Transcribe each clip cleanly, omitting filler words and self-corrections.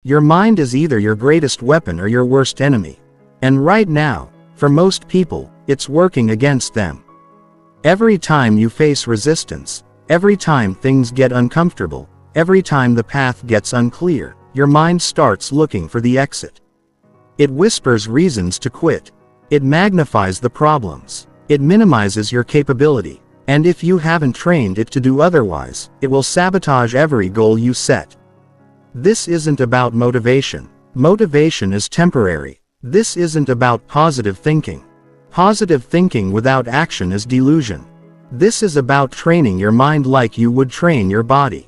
Your mind is either your greatest weapon or your worst enemy. And right now, for most people, it's working against them. Every time you face resistance, every time things get uncomfortable, every time the path gets unclear, your mind starts looking for the exit. It whispers reasons to quit. It magnifies the problems. It minimizes your capability. And if you haven't trained it to do otherwise, it will sabotage every goal you set. This isn't about motivation. Motivation is temporary. This isn't about positive thinking. Positive thinking without action is delusion. This is about training your mind like you would train your body.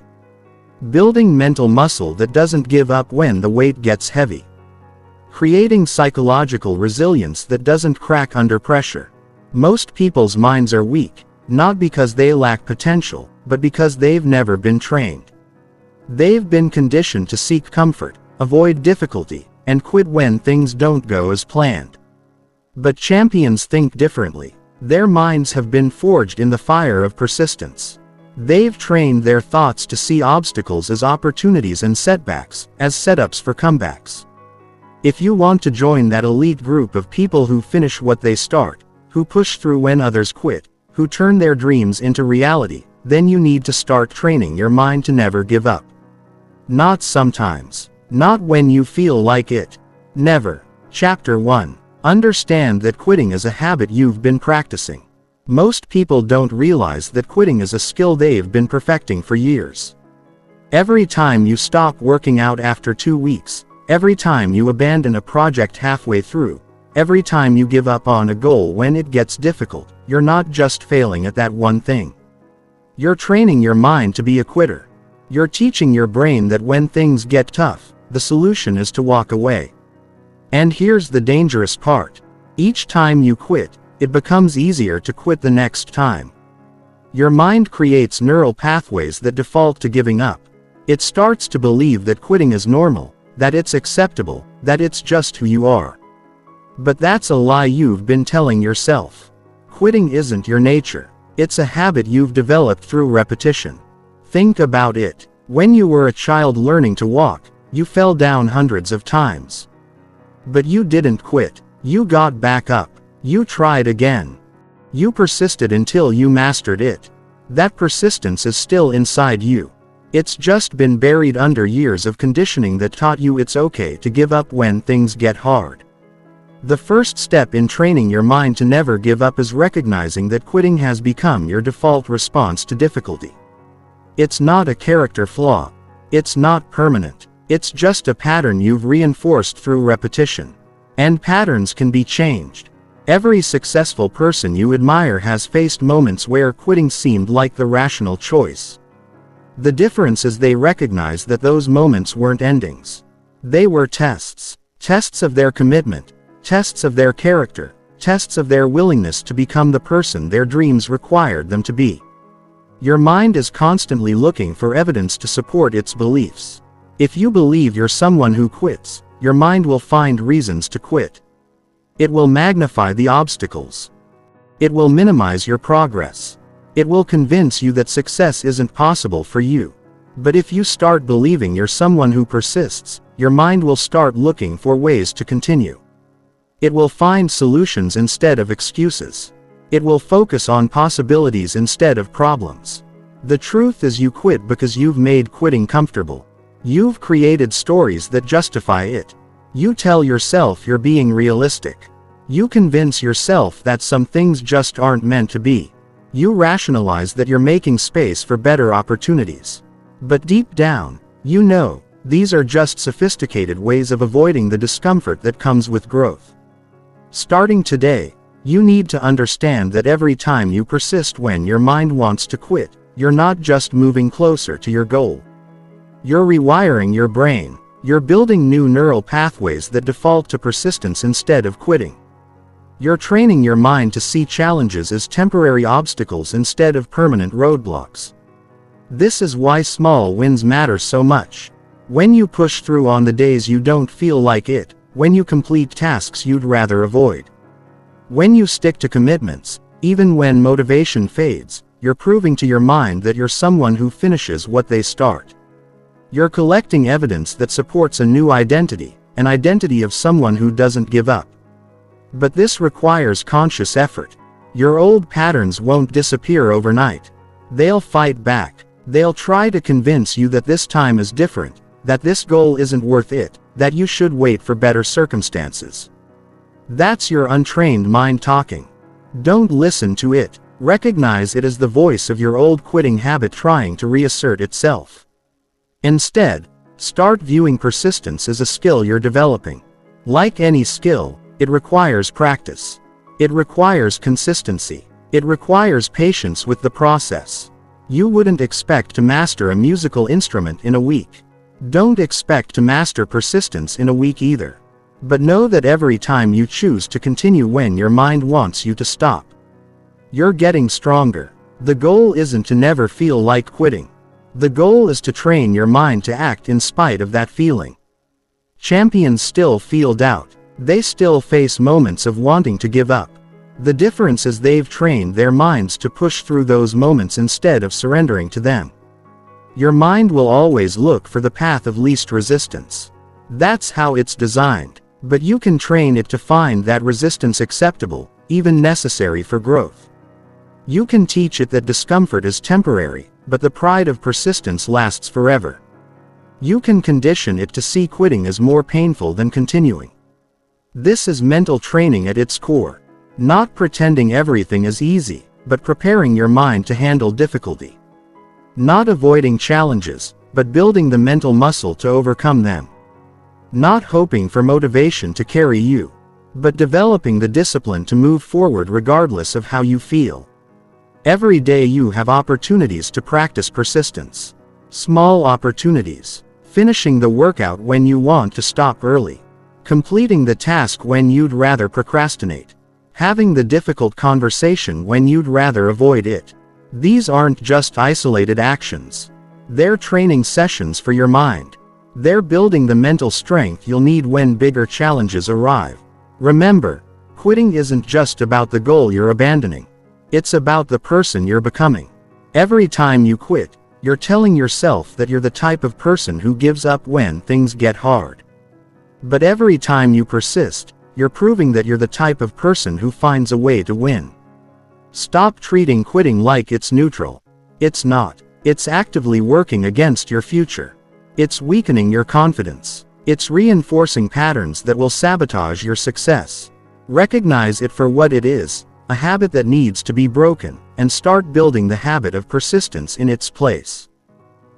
Building mental muscle that doesn't give up when the weight gets heavy. Creating psychological resilience that doesn't crack under pressure. Most people's minds are weak, not because they lack potential, but because they've never been trained. They've been conditioned to seek comfort, avoid difficulty, and quit when things don't go as planned. But champions think differently. Their minds have been forged in the fire of persistence. They've trained their thoughts to see obstacles as opportunities and setbacks as setups for comebacks. If you want to join that elite group of people who finish what they start, who push through when others quit, who turn their dreams into reality, then you need to start training your mind to never give up. Not sometimes. Not when you feel like it. Never. Chapter 1. Understand that quitting is a habit you've been practicing. Most people don't realize that quitting is a skill they've been perfecting for years. Every time you stop working out after 2 weeks, every time you abandon a project halfway through, every time you give up on a goal when it gets difficult, you're not just failing at that one thing. You're training your mind to be a quitter. You're teaching your brain that when things get tough, the solution is to walk away. And here's the dangerous part. Each time you quit, it becomes easier to quit the next time. Your mind creates neural pathways that default to giving up. It starts to believe that quitting is normal, that it's acceptable, that it's just who you are. But that's a lie you've been telling yourself. Quitting isn't your nature. It's a habit you've developed through repetition. Think about it. When you were a child learning to walk, you fell down hundreds of times. But you didn't quit. You got back up. You tried again. You persisted until you mastered it. That persistence is still inside you. It's just been buried under years of conditioning that taught you it's okay to give up when things get hard. The first step in training your mind to never give up is recognizing that quitting has become your default response to difficulty. It's not a character flaw. It's not permanent. It's just a pattern you've reinforced through repetition. And patterns can be changed. Every successful person you admire has faced moments where quitting seemed like the rational choice. The difference is they recognized that those moments weren't endings. They were tests. Tests of their commitment. Tests of their character. Tests of their willingness to become the person their dreams required them to be. Your mind is constantly looking for evidence to support its beliefs. If you believe you're someone who quits, your mind will find reasons to quit. It will magnify the obstacles. It will minimize your progress. It will convince you that success isn't possible for you. But if you start believing you're someone who persists, your mind will start looking for ways to continue. It will find solutions instead of excuses. It will focus on possibilities instead of problems. The truth is you quit because you've made quitting comfortable. You've created stories that justify it. You tell yourself you're being realistic. You convince yourself that some things just aren't meant to be. You rationalize that you're making space for better opportunities. But deep down, you know, these are just sophisticated ways of avoiding the discomfort that comes with growth. Starting today, you need to understand that every time you persist when your mind wants to quit, you're not just moving closer to your goal. You're rewiring your brain. You're building new neural pathways that default to persistence instead of quitting. You're training your mind to see challenges as temporary obstacles instead of permanent roadblocks. This is why small wins matter so much. When you push through on the days you don't feel like it, when you complete tasks you'd rather avoid, when you stick to commitments, even when motivation fades, you're proving to your mind that you're someone who finishes what they start. You're collecting evidence that supports a new identity, an identity of someone who doesn't give up. But this requires conscious effort. Your old patterns won't disappear overnight. They'll fight back. They'll try to convince you that this time is different, that this goal isn't worth it, that you should wait for better circumstances. That's your untrained mind talking. Don't listen to it. Recognize it as the voice of your old quitting habit trying to reassert itself. Instead, start viewing persistence as a skill you're developing. Like any skill, it requires practice. It requires consistency. It requires patience with the process. You wouldn't expect to master a musical instrument in a week. Don't expect to master persistence in a week either. But know that every time you choose to continue when your mind wants you to stop, you're getting stronger. The goal isn't to never feel like quitting. The goal is to train your mind to act in spite of that feeling. Champions still feel doubt. They still face moments of wanting to give up. The difference is they've trained their minds to push through those moments instead of surrendering to them. Your mind will always look for the path of least resistance. That's how it's designed. But you can train it to find that resistance acceptable, even necessary for growth. You can teach it that discomfort is temporary, but the pride of persistence lasts forever. You can condition it to see quitting as more painful than continuing. This is mental training at its core. Not pretending everything is easy, but preparing your mind to handle difficulty. Not avoiding challenges, but building the mental muscle to overcome them. Not hoping for motivation to carry you, but developing the discipline to move forward regardless of how you feel. Every day you have opportunities to practice persistence. Small opportunities. Finishing the workout when you want to stop early. Completing the task when you'd rather procrastinate. Having the difficult conversation when you'd rather avoid it. These aren't just isolated actions. They're training sessions for your mind. They're building the mental strength you'll need when bigger challenges arrive. Remember, quitting isn't just about the goal you're abandoning. It's about the person you're becoming. Every time you quit, you're telling yourself that you're the type of person who gives up when things get hard. But every time you persist, you're proving that you're the type of person who finds a way to win. Stop treating quitting like it's neutral. It's not. It's actively working against your future. It's weakening your confidence. It's reinforcing patterns that will sabotage your success. Recognize it for what it is, a habit that needs to be broken, and start building the habit of persistence in its place.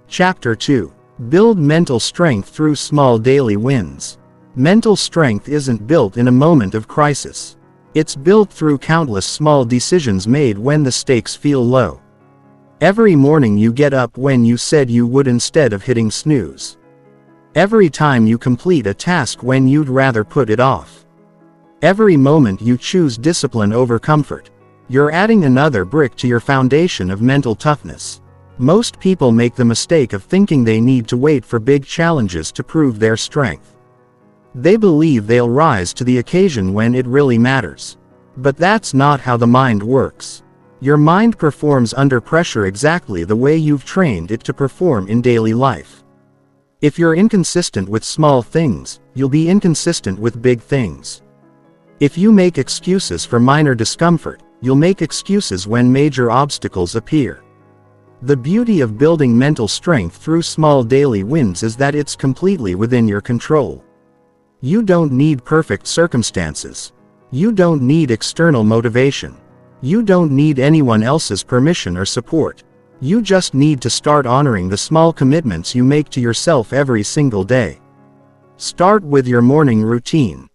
Chapter 2. Build mental strength through small daily wins. Mental strength isn't built in a moment of crisis. It's built through countless small decisions made when the stakes feel low. Every morning you get up when you said you would instead of hitting snooze. Every time you complete a task when you'd rather put it off. Every moment you choose discipline over comfort. You're adding another brick to your foundation of mental toughness. Most people make the mistake of thinking they need to wait for big challenges to prove their strength. They believe they'll rise to the occasion when it really matters. But that's not how the mind works. Your mind performs under pressure exactly the way you've trained it to perform in daily life. If you're inconsistent with small things, you'll be inconsistent with big things. If you make excuses for minor discomfort, you'll make excuses when major obstacles appear. The beauty of building mental strength through small daily wins is that it's completely within your control. You don't need perfect circumstances. You don't need external motivation. You don't need anyone else's permission or support. You just need to start honoring the small commitments you make to yourself every single day. Start with your morning routine.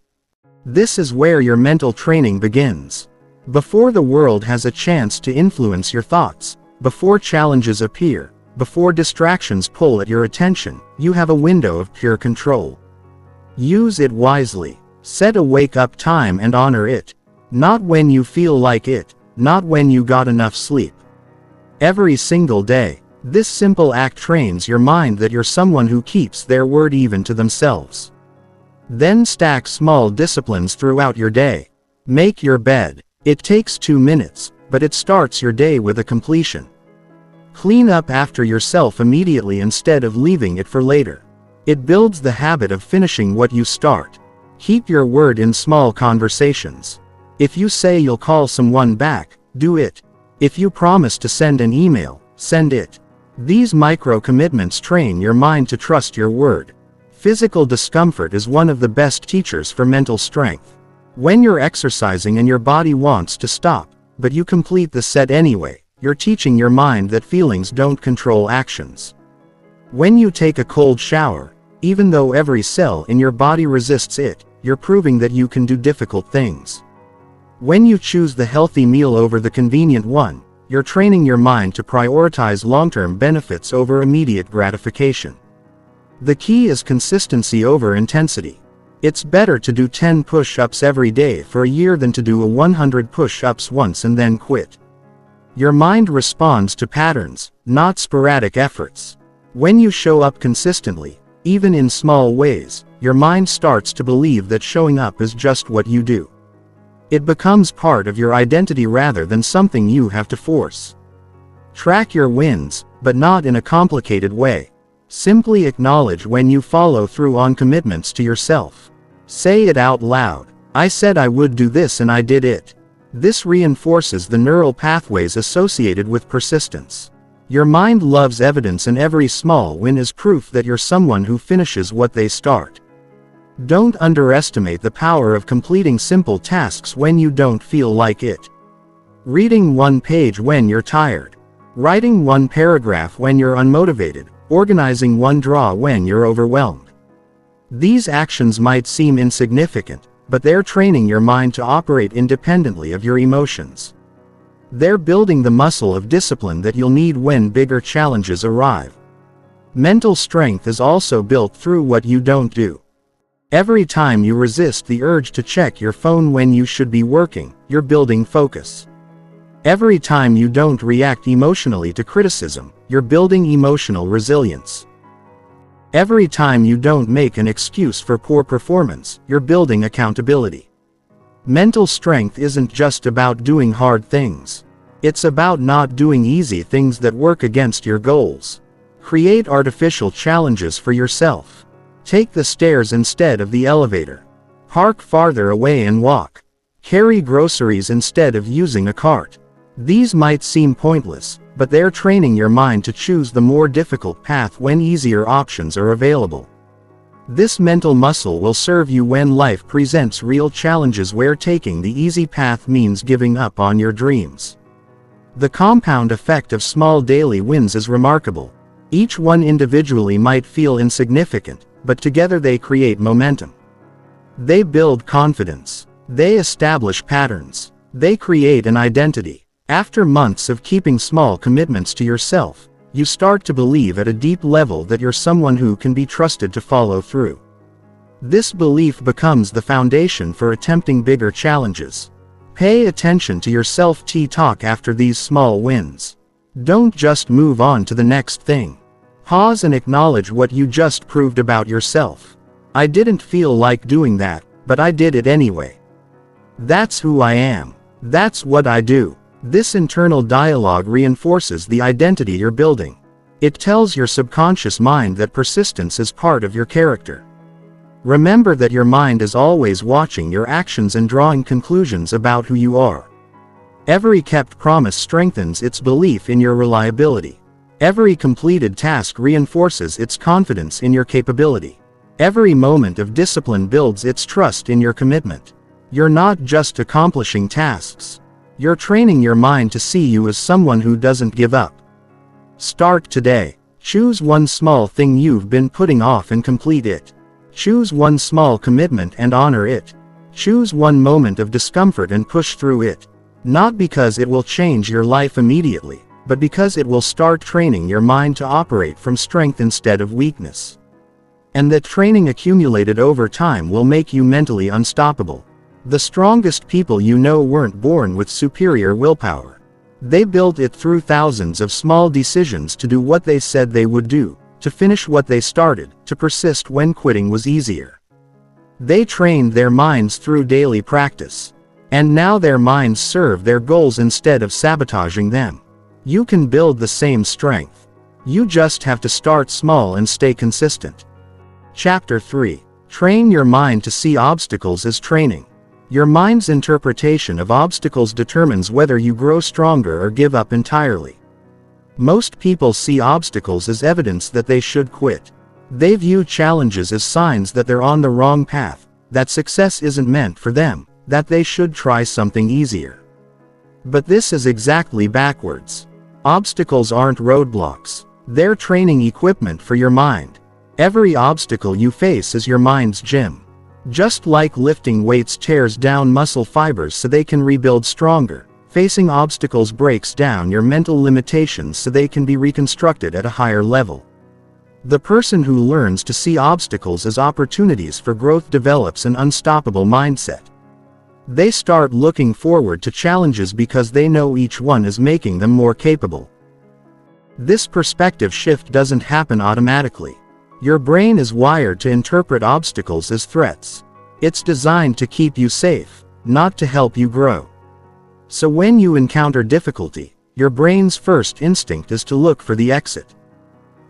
This is where your mental training begins. Before the world has a chance to influence your thoughts, before challenges appear, before distractions pull at your attention, you have a window of pure control. Use it wisely. Set a wake-up time and honor it. Not when you feel like it, not when you got enough sleep. Every single day, this simple act trains your mind that you're someone who keeps their word even to themselves. Then stack small disciplines throughout your day. Make your bed. It takes 2 minutes, but it starts your day with a completion. Clean up after yourself immediately instead of leaving it for later. It builds the habit of finishing what you start. Keep your word in small conversations. If you say you'll call someone back, do it. If you promise to send an email, send it. These micro commitments train your mind to trust your word. Physical discomfort is one of the best teachers for mental strength. When you're exercising and your body wants to stop, but you complete the set anyway, you're teaching your mind that feelings don't control actions. When you take a cold shower, even though every cell in your body resists it, you're proving that you can do difficult things. When you choose the healthy meal over the convenient one, you're training your mind to prioritize long-term benefits over immediate gratification. The key is consistency over intensity. It's better to do 10 push-ups every day for a year than to do 100 push-ups once and then quit. Your mind responds to patterns, not sporadic efforts. When you show up consistently, even in small ways, your mind starts to believe that showing up is just what you do. It becomes part of your identity rather than something you have to force. Track your wins, but not in a complicated way. Simply acknowledge when you follow through on commitments to yourself. Say it out loud. I said I would do this and I did it. This reinforces the neural pathways associated with persistence. Your mind loves evidence, and every small win is proof that you're someone who finishes what they start. Don't underestimate the power of completing simple tasks when you don't feel like it. Reading one page when you're tired. Writing one paragraph when you're unmotivated. Organizing one drawer when you're overwhelmed. These actions might seem insignificant, but they're training your mind to operate independently of your emotions. They're building the muscle of discipline that you'll need when bigger challenges arrive. Mental strength is also built through what you don't do. Every time you resist the urge to check your phone when you should be working, you're building focus. Every time you don't react emotionally to criticism, you're building emotional resilience. Every time you don't make an excuse for poor performance, you're building accountability. Mental strength isn't just about doing hard things. It's about not doing easy things that work against your goals. Create artificial challenges for yourself. Take the stairs instead of the elevator. Park farther away and walk. Carry groceries instead of using a cart. These might seem pointless, but they're training your mind to choose the more difficult path when easier options are available. This mental muscle will serve you when life presents real challenges where taking the easy path means giving up on your dreams. The compound effect of small daily wins is remarkable. Each one individually might feel insignificant, but together they create momentum. They build confidence. They establish patterns. They create an identity. After months of keeping small commitments to yourself, you start to believe at a deep level that you're someone who can be trusted to follow through. This belief becomes the foundation for attempting bigger challenges. Pay attention to your self-talk after these small wins. Don't just move on to the next thing. Pause and acknowledge what you just proved about yourself. I didn't feel like doing that, but I did it anyway. That's who I am. That's what I do. This internal dialogue reinforces the identity you're building. It tells your subconscious mind that persistence is part of your character. Remember that your mind is always watching your actions and drawing conclusions about who you are. Every kept promise strengthens its belief in your reliability. Every completed task reinforces its confidence in your capability. Every moment of discipline builds its trust in your commitment. You're not just accomplishing tasks. You're training your mind to see you as someone who doesn't give up. Start today. Choose one small thing you've been putting off and complete it. Choose one small commitment and honor it. Choose one moment of discomfort and push through it. Not because it will change your life immediately, but because it will start training your mind to operate from strength instead of weakness. And that training accumulated over time will make you mentally unstoppable. The strongest people you know weren't born with superior willpower. They built it through thousands of small decisions to do what they said they would do, to finish what they started, to persist when quitting was easier. They trained their minds through daily practice. And now their minds serve their goals instead of sabotaging them. You can build the same strength. You just have to start small and stay consistent. Chapter 3. Train your mind to see obstacles as training. Your mind's interpretation of obstacles determines whether you grow stronger or give up entirely. Most people see obstacles as evidence that they should quit. They view challenges as signs that they're on the wrong path, that success isn't meant for them, that they should try something easier. But this is exactly backwards. Obstacles aren't roadblocks. They're training equipment for your mind. Every obstacle you face is your mind's gym. Just like lifting weights tears down muscle fibers so they can rebuild stronger, facing obstacles breaks down your mental limitations so they can be reconstructed at a higher level. The person who learns to see obstacles as opportunities for growth develops an unstoppable mindset. They start looking forward to challenges because they know each one is making them more capable. This perspective shift doesn't happen automatically. Your brain is wired to interpret obstacles as threats. It's designed to keep you safe, not to help you grow. So when you encounter difficulty, your brain's first instinct is to look for the exit.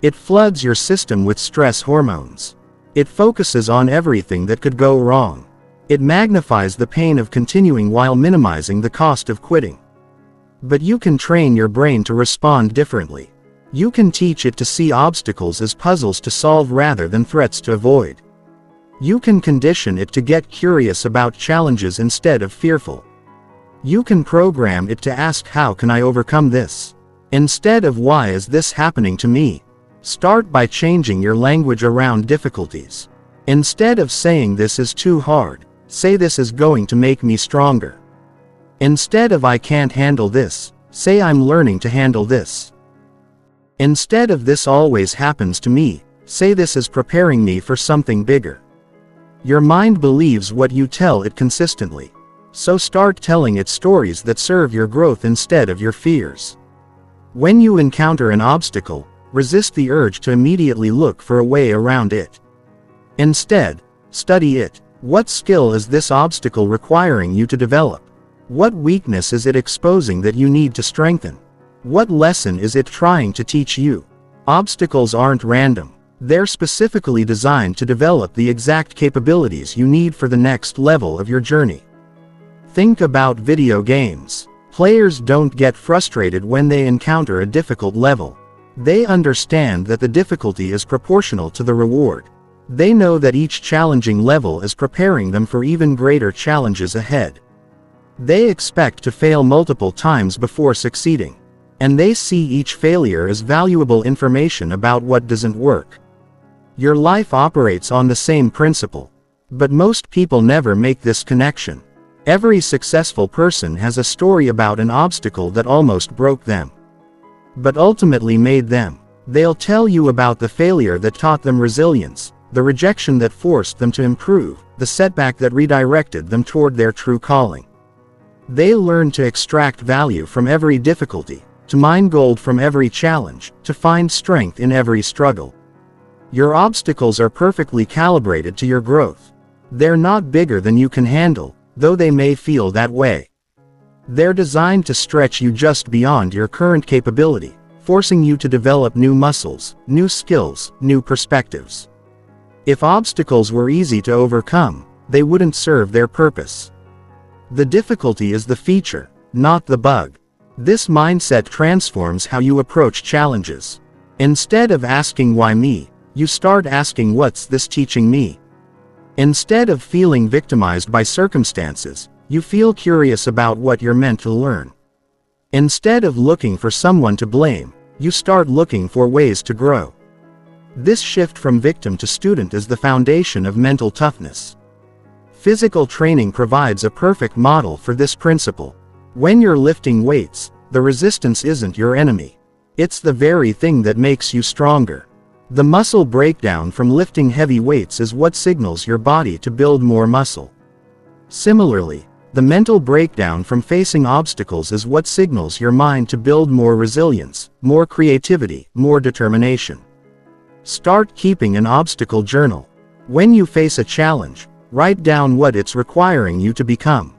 It floods your system with stress hormones. It focuses on everything that could go wrong. It magnifies the pain of continuing while minimizing the cost of quitting. But you can train your brain to respond differently. You can teach it to see obstacles as puzzles to solve rather than threats to avoid. You can condition it to get curious about challenges instead of fearful. You can program it to ask, how can I overcome this? Instead of, why is this happening to me? Start by changing your language around difficulties. Instead of saying this is too hard, say this is going to make me stronger. Instead of I can't handle this, say I'm learning to handle this. Instead of this always happens to me, say this is preparing me for something bigger. Your mind believes what you tell it consistently. So start telling it stories that serve your growth instead of your fears. When you encounter an obstacle, resist the urge to immediately look for a way around it. Instead, study it. What skill is this obstacle requiring you to develop? What weakness is it exposing that you need to strengthen? What lesson is it trying to teach you? Obstacles aren't random. They're specifically designed to develop the exact capabilities you need for the next level of your journey. Think about video games. Players don't get frustrated when they encounter a difficult level. They understand that the difficulty is proportional to the reward. They know that each challenging level is preparing them for even greater challenges ahead. They expect to fail multiple times before succeeding. And they see each failure as valuable information about what doesn't work. Your life operates on the same principle. But most people never make this connection. Every successful person has a story about an obstacle that almost broke them, but ultimately made them. They'll tell you about the failure that taught them resilience, the rejection that forced them to improve, the setback that redirected them toward their true calling. They learn to extract value from every difficulty, to mine gold from every challenge, to find strength in every struggle. Your obstacles are perfectly calibrated to your growth. They're not bigger than you can handle, though they may feel that way. They're designed to stretch you just beyond your current capability, forcing you to develop new muscles, new skills, new perspectives. If obstacles were easy to overcome, they wouldn't serve their purpose. The difficulty is the feature, not the bug. This mindset transforms how you approach challenges. Instead of asking why me, you start asking what's this teaching me? Instead of feeling victimized by circumstances, you feel curious about what you're meant to learn. Instead of looking for someone to blame, you start looking for ways to grow. This shift from victim to student is the foundation of mental toughness. Physical training provides a perfect model for this principle. When you're lifting weights, the resistance isn't your enemy. It's the very thing that makes you stronger. The muscle breakdown from lifting heavy weights is what signals your body to build more muscle. Similarly, the mental breakdown from facing obstacles is what signals your mind to build more resilience, more creativity, more determination. Start keeping an obstacle journal. When you face a challenge, write down what it's requiring you to become.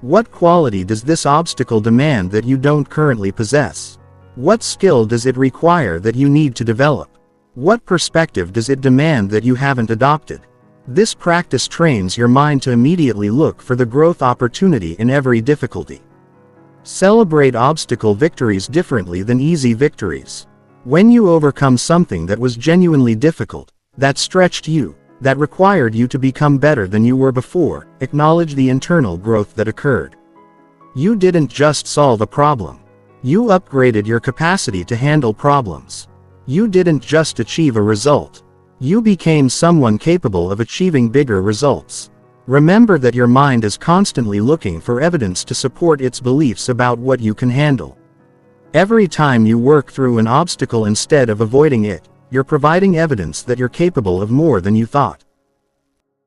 What quality does this obstacle demand that you don't currently possess? What skill does it require that you need to develop? What perspective does it demand that you haven't adopted? This practice trains your mind to immediately look for the growth opportunity in every difficulty. Celebrate obstacle victories differently than easy victories. When you overcome something that was genuinely difficult, that stretched you, that required you to become better than you were before, acknowledge the internal growth that occurred. You didn't just solve a problem. You upgraded your capacity to handle problems. You didn't just achieve a result. You became someone capable of achieving bigger results. Remember that your mind is constantly looking for evidence to support its beliefs about what you can handle. Every time you work through an obstacle instead of avoiding it, you're providing evidence that you're capable of more than you thought.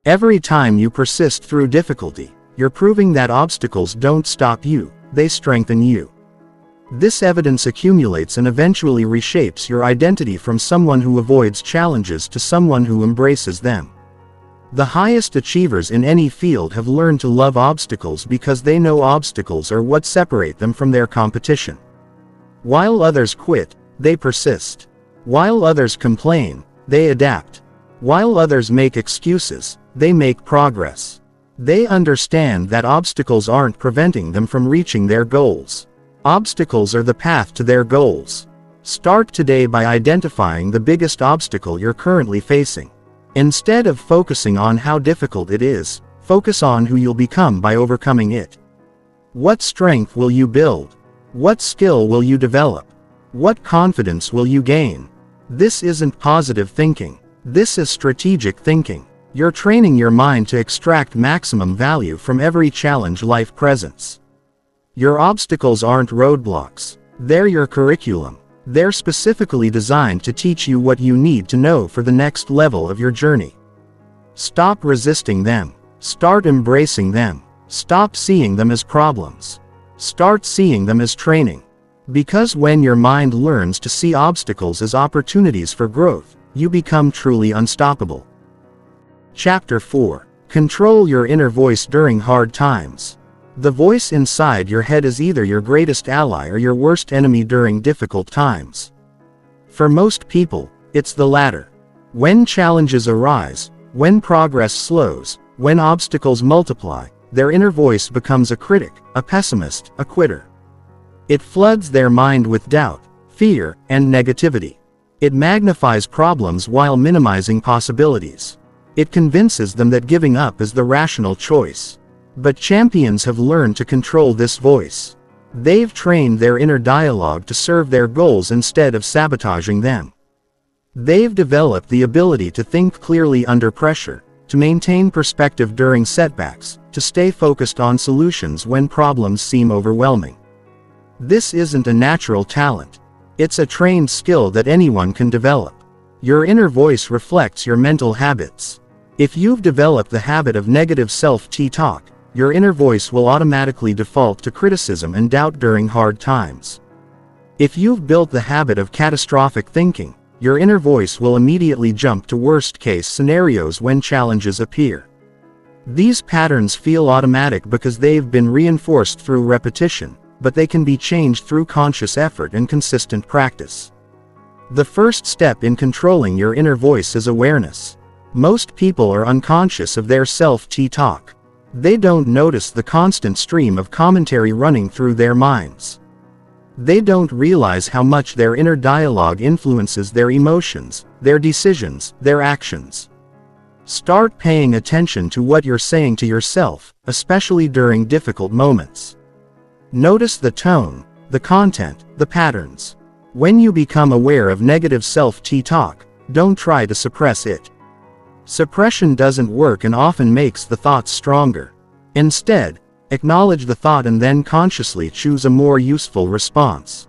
Every time you persist through difficulty, you're proving that obstacles don't stop you, they strengthen you. This evidence accumulates and eventually reshapes your identity from someone who avoids challenges to someone who embraces them. The highest achievers in any field have learned to love obstacles because they know obstacles are what separate them from their competition. While others quit, they persist. While others complain, they adapt. While others make excuses, they make progress. They understand that obstacles aren't preventing them from reaching their goals. Obstacles are the path to their goals. Start today by identifying the biggest obstacle you're currently facing. Instead of focusing on how difficult it is, focus on who you'll become by overcoming it. What strength will you build? What skill will you develop? What confidence will you gain? This isn't positive thinking. This is strategic thinking. You're training your mind to extract maximum value from every challenge life presents. Your obstacles aren't roadblocks. They're your curriculum. They're specifically designed to teach you what you need to know for the next level of your journey. Stop resisting them. Start embracing them. Stop seeing them as problems. Start seeing them as training. Because when your mind learns to see obstacles as opportunities for growth, you become truly unstoppable. Chapter 4. Control your inner voice during hard times. The voice inside your head is either your greatest ally or your worst enemy during difficult times. For most people, it's the latter. When challenges arise, when progress slows, when obstacles multiply, their inner voice becomes a critic, a pessimist, a quitter. It floods their mind with doubt, fear, and negativity. It magnifies problems while minimizing possibilities. It convinces them that giving up is the rational choice. But champions have learned to control this voice. They've trained their inner dialogue to serve their goals instead of sabotaging them. They've developed the ability to think clearly under pressure, to maintain perspective during setbacks, to stay focused on solutions when problems seem overwhelming. This isn't a natural talent. It's a trained skill that anyone can develop. Your inner voice reflects your mental habits. If you've developed the habit of negative self-talk, your inner voice will automatically default to criticism and doubt during hard times. If you've built the habit of catastrophic thinking, your inner voice will immediately jump to worst-case scenarios when challenges appear. These patterns feel automatic because they've been reinforced through repetition, but they can be changed through conscious effort and consistent practice. The first step in controlling your inner voice is awareness. Most people are unconscious of their self-talk. They don't notice the constant stream of commentary running through their minds. They don't realize how much their inner dialogue influences their emotions, their decisions, their actions. Start paying attention to what you're saying to yourself, especially during difficult moments. Notice the tone, the content, the patterns. When you become aware of negative self-talk, don't try to suppress it. Suppression doesn't work and often makes the thoughts stronger. Instead, acknowledge the thought and then consciously choose a more useful response.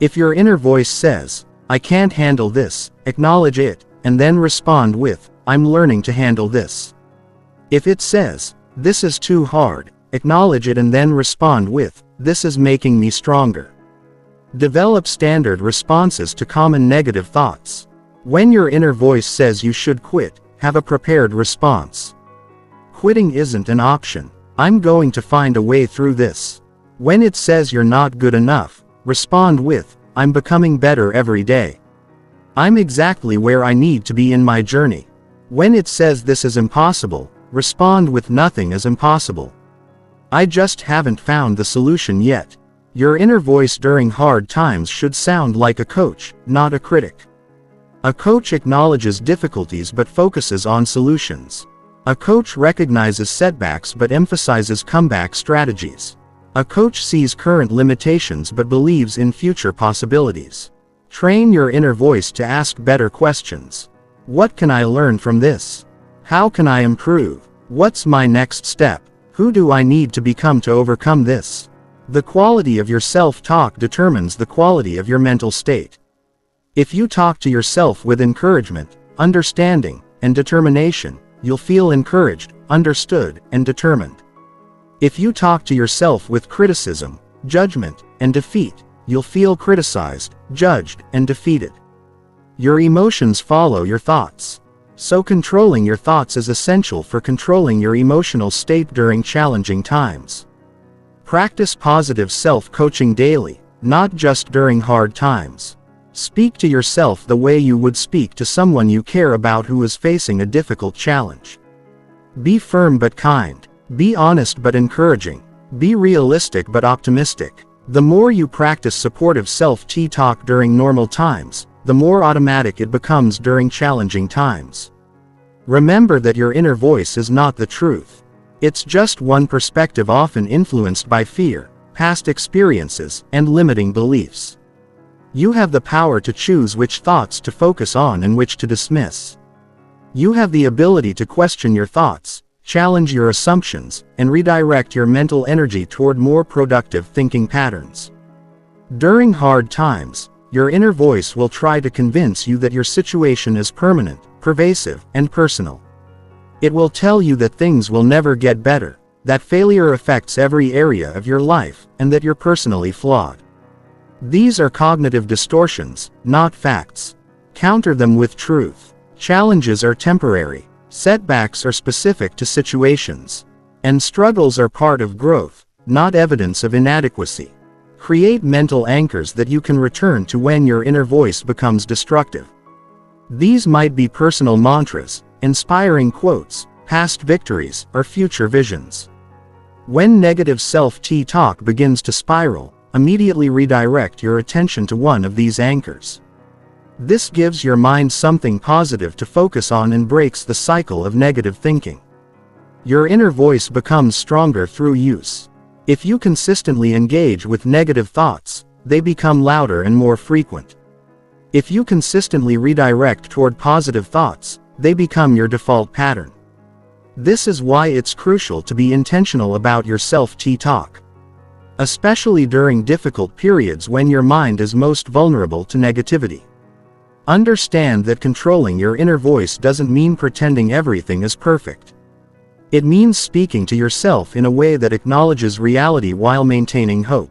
If your inner voice says, "I can't handle this," acknowledge it, and then respond with, "I'm learning to handle this." If it says, "This is too hard," acknowledge it and then respond with, "This is making me stronger." Develop standard responses to common negative thoughts. When your inner voice says you should quit, have a prepared response. Quitting isn't an option. I'm going to find a way through this. When it says you're not good enough, respond with, I'm becoming better every day. I'm exactly where I need to be in my journey. When it says this is impossible, respond with nothing is impossible. I just haven't found the solution yet. Your inner voice during hard times should sound like a coach, not a critic. A coach acknowledges difficulties but focuses on solutions. A coach recognizes setbacks but emphasizes comeback strategies. A coach sees current limitations but believes in future possibilities. Train your inner voice to ask better questions. What can I learn from this? How can I improve? What's my next step? Who do I need to become to overcome this? The quality of your self-talk determines the quality of your mental state. If you talk to yourself with encouragement, understanding, and determination, you'll feel encouraged, understood, and determined. If you talk to yourself with criticism, judgment, and defeat, you'll feel criticized, judged, and defeated. Your emotions follow your thoughts. So controlling your thoughts is essential for controlling your emotional state during challenging times. Practice positive self-coaching daily, not just during hard times. Speak to yourself the way you would speak to someone you care about who is facing a difficult challenge. Be firm but kind. Be honest but encouraging. Be realistic but optimistic. The more you practice supportive self-talk during normal times, the more automatic it becomes during challenging times. Remember that your inner voice is not the truth. It's just one perspective often influenced by fear, past experiences, and limiting beliefs. You have the power to choose which thoughts to focus on and which to dismiss. You have the ability to question your thoughts, challenge your assumptions, and redirect your mental energy toward more productive thinking patterns. During hard times, your inner voice will try to convince you that your situation is permanent, pervasive, and personal. It will tell you that things will never get better, that failure affects every area of your life, and that you're personally flawed. These are cognitive distortions, not facts. Counter them with truth. Challenges are temporary, setbacks are specific to situations, and struggles are part of growth, not evidence of inadequacy. Create mental anchors that you can return to when your inner voice becomes destructive. These might be personal mantras, inspiring quotes, past victories, or future visions. When negative self-talk begins to spiral, immediately redirect your attention to one of these anchors. This gives your mind something positive to focus on and breaks the cycle of negative thinking. Your inner voice becomes stronger through use. If you consistently engage with negative thoughts, they become louder and more frequent. If you consistently redirect toward positive thoughts, they become your default pattern. This is why it's crucial to be intentional about your self-talk. Especially during difficult periods when your mind is most vulnerable to negativity. Understand that controlling your inner voice doesn't mean pretending everything is perfect. It means speaking to yourself in a way that acknowledges reality while maintaining hope.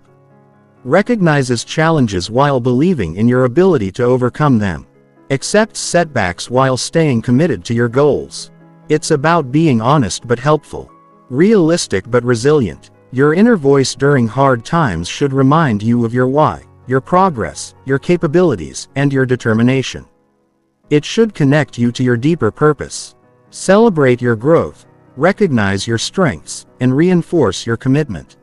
Recognizes challenges while believing in your ability to overcome them. Accepts setbacks while staying committed to your goals. It's about being honest but helpful. Realistic but resilient. Your inner voice during hard times should remind you of your why, your progress, your capabilities, and your determination. It should connect you to your deeper purpose. Celebrate your growth. Recognize your strengths, and reinforce your commitment.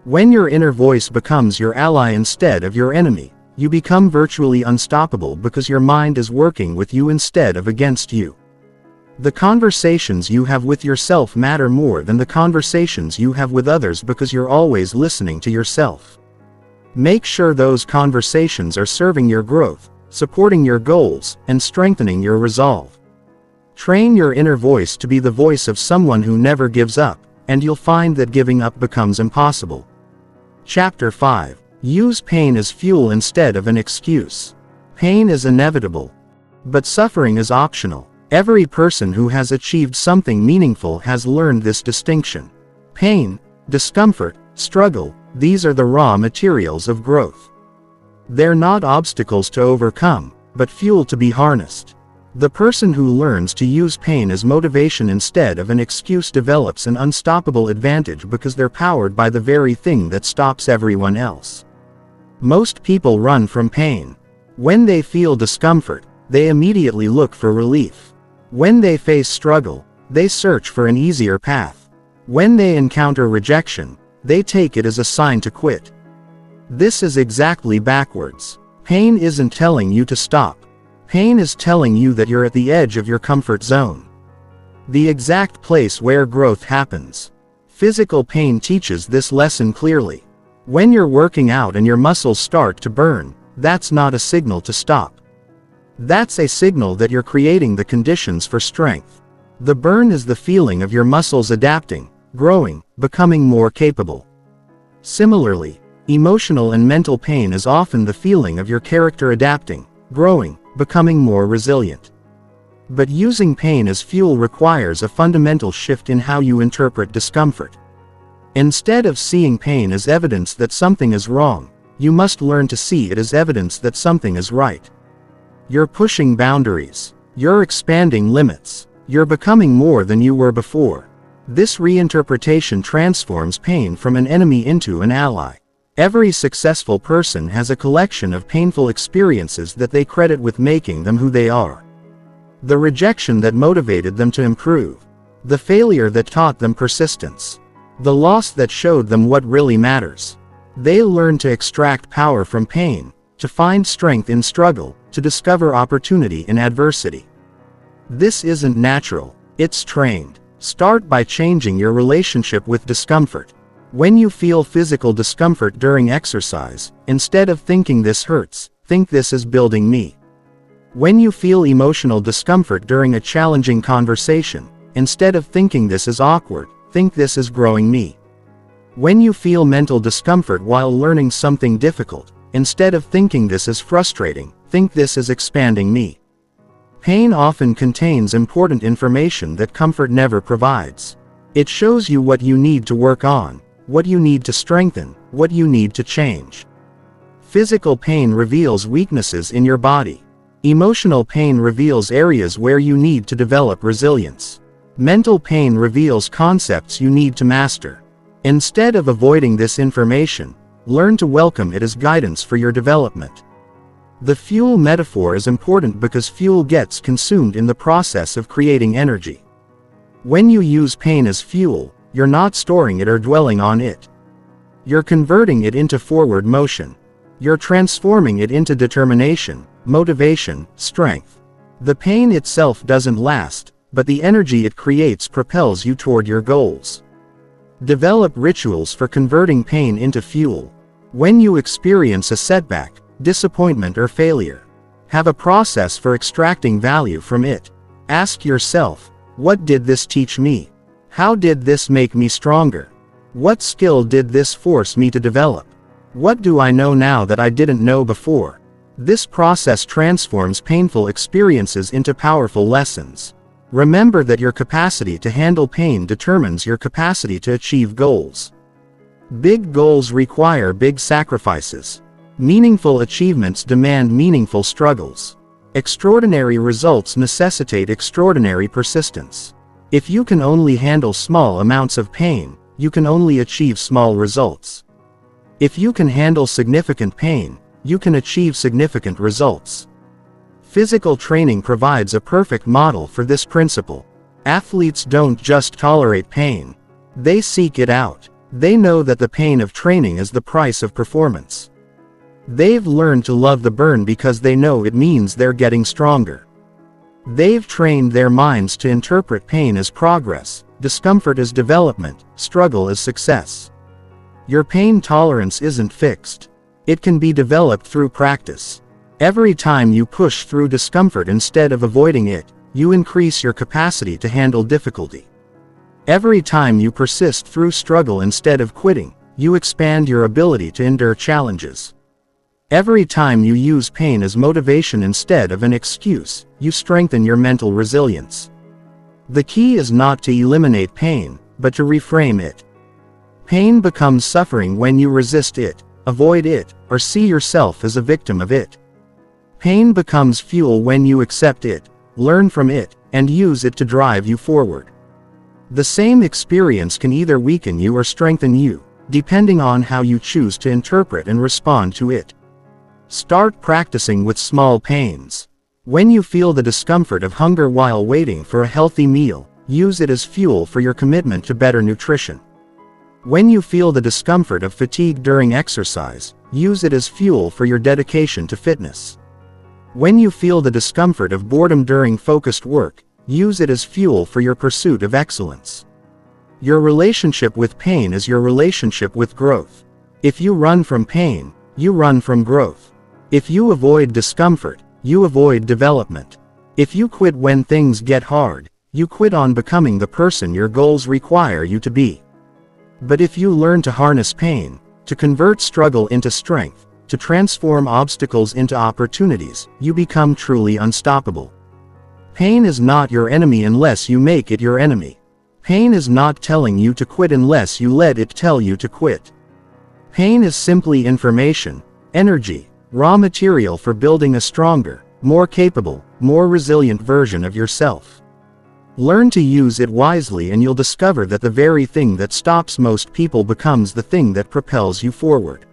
When your inner voice becomes your ally instead of your enemy, you become virtually unstoppable because your mind is working with you instead of against you. The conversations you have with yourself matter more than the conversations you have with others because you're always listening to yourself. Make sure those conversations are serving your growth, supporting your goals, and strengthening your resolve. Train your inner voice to be the voice of someone who never gives up, and you'll find that giving up becomes impossible. Chapter 5. Use pain as fuel instead of an excuse. Pain is inevitable, but suffering is optional. Every person who has achieved something meaningful has learned this distinction. Pain, discomfort, struggle, these are the raw materials of growth. They're not obstacles to overcome, but fuel to be harnessed. The person who learns to use pain as motivation instead of an excuse develops an unstoppable advantage because they're powered by the very thing that stops everyone else. Most people run from pain. When they feel discomfort, they immediately look for relief. When they face struggle, they search for an easier path. When they encounter rejection, they take it as a sign to quit. This is exactly backwards. Pain isn't telling you to stop. Pain is telling you that you're at the edge of your comfort zone. The exact place where growth happens. Physical pain teaches this lesson clearly. When you're working out and your muscles start to burn, that's not a signal to stop. That's a signal that you're creating the conditions for strength. The burn is the feeling of your muscles adapting, growing, becoming more capable. Similarly, emotional and mental pain is often the feeling of your character adapting, growing, becoming more resilient. But using pain as fuel requires a fundamental shift in how you interpret discomfort. Instead of seeing pain as evidence that something is wrong, you must learn to see it as evidence that something is right. You're pushing boundaries. You're expanding limits. You're becoming more than you were before. This reinterpretation transforms pain from an enemy into an ally. Every successful person has a collection of painful experiences that they credit with making them who they are. The rejection that motivated them to improve. The failure that taught them persistence. The loss that showed them what really matters. They learn to extract power from pain, to find strength in struggle, to discover opportunity in adversity. This isn't natural, it's trained. Start by changing your relationship with discomfort. When you feel physical discomfort during exercise, instead of thinking this hurts, think this is building me. When you feel emotional discomfort during a challenging conversation, instead of thinking this is awkward, think this is growing me. When you feel mental discomfort while learning something difficult, instead of thinking this is frustrating, think this is expanding me. Pain often contains important information that comfort never provides. It shows you what you need to work on, what you need to strengthen, what you need to change. Physical pain reveals weaknesses in your body. Emotional pain reveals areas where you need to develop resilience. Mental pain reveals concepts you need to master. Instead of avoiding this information, learn to welcome it as guidance for your development. The fuel metaphor is important because fuel gets consumed in the process of creating energy. When you use pain as fuel, you're not storing it or dwelling on it. You're converting it into forward motion. You're transforming it into determination, motivation, strength. The pain itself doesn't last, but the energy it creates propels you toward your goals. Develop rituals for converting pain into fuel. When you experience a setback, disappointment or failure, have a process for extracting value from it. Ask yourself, what did this teach me? How did this make me stronger? What skill did this force me to develop? What do I know now that I didn't know before? This process transforms painful experiences into powerful lessons. Remember that your capacity to handle pain determines your capacity to achieve goals. Big goals require big sacrifices. Meaningful achievements demand meaningful struggles. Extraordinary results necessitate extraordinary persistence. If you can only handle small amounts of pain, you can only achieve small results. If you can handle significant pain, you can achieve significant results. Physical training provides a perfect model for this principle. Athletes don't just tolerate pain. They seek it out. They know that the pain of training is the price of performance. They've learned to love the burn because they know it means they're getting stronger. They've trained their minds to interpret pain as progress, discomfort as development, struggle as success. Your pain tolerance isn't fixed. It can be developed through practice. Every time you push through discomfort instead of avoiding it, you increase your capacity to handle difficulty. Every time you persist through struggle instead of quitting, you expand your ability to endure challenges. Every time you use pain as motivation instead of an excuse, you strengthen your mental resilience. The key is not to eliminate pain, but to reframe it. Pain becomes suffering when you resist it, avoid it, or see yourself as a victim of it. Pain becomes fuel when you accept it, learn from it, and use it to drive you forward. The same experience can either weaken you or strengthen you. depending on how you choose to interpret and respond to it. Start practicing with small pains. When you feel the discomfort of hunger while waiting for a healthy meal, use it as fuel for your commitment to better nutrition. When you feel the discomfort of fatigue during exercise, use it as fuel for your dedication to fitness. When you feel the discomfort of boredom during focused work, use it as fuel for your pursuit of excellence. Your relationship with pain is your relationship with growth. If you run from pain, you run from growth. If you avoid discomfort, you avoid development. If you quit when things get hard, you quit on becoming the person your goals require you to be. But if you learn to harness pain, to convert struggle into strength, to transform obstacles into opportunities, you become truly unstoppable. Pain is not your enemy unless you make it your enemy. Pain is not telling you to quit unless you let it tell you to quit. Pain is simply information, energy, raw material for building a stronger, more capable, more resilient version of yourself. Learn to use it wisely and you'll discover that the very thing that stops most people becomes the thing that propels you forward.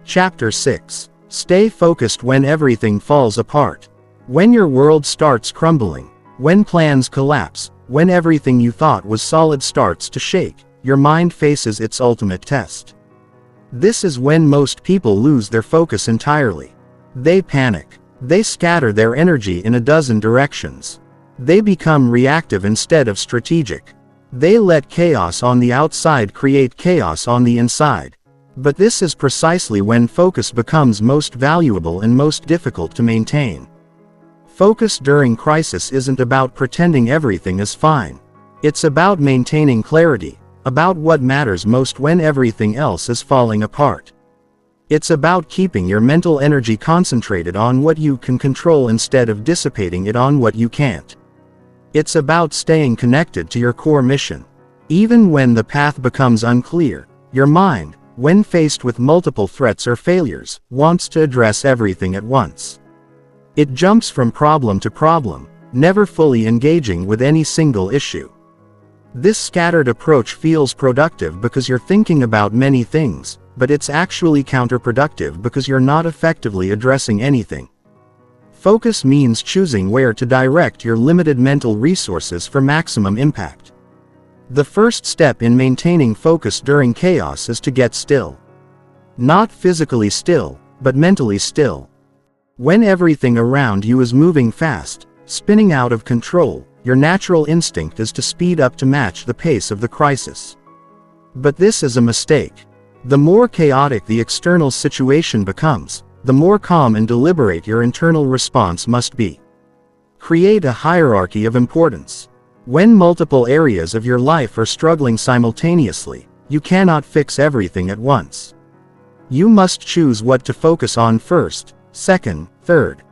Chapter 6. Stay focused when everything falls apart. When your world starts crumbling, when plans collapse, when everything you thought was solid starts to shake, your mind faces its ultimate test. This is when most people lose their focus entirely. They panic. They scatter their energy in a dozen directions. They become reactive instead of strategic. They let chaos on the outside create chaos on the inside. But this is precisely when focus becomes most valuable and most difficult to maintain. Focus during crisis isn't about pretending everything is fine. It's about maintaining clarity, about what matters most when everything else is falling apart. It's about keeping your mental energy concentrated on what you can control instead of dissipating it on what you can't. It's about staying connected to your core mission. Even when the path becomes unclear, your mind, when faced with multiple threats or failures, wants to address everything at once. It jumps from problem to problem, never fully engaging with any single issue. This scattered approach feels productive because you're thinking about many things, but it's actually counterproductive because you're not effectively addressing anything. Focus means choosing where to direct your limited mental resources for maximum impact. The first step in maintaining focus during chaos is to get still. Not physically still, but mentally still. When everything around you is moving fast, spinning out of control, your natural instinct is to speed up to match the pace of the crisis. But this is a mistake. The more chaotic the external situation becomes, the more calm and deliberate your internal response must be. Create a hierarchy of importance. When multiple areas of your life are struggling simultaneously, you cannot fix everything at once. You must choose what to focus on first, second, third.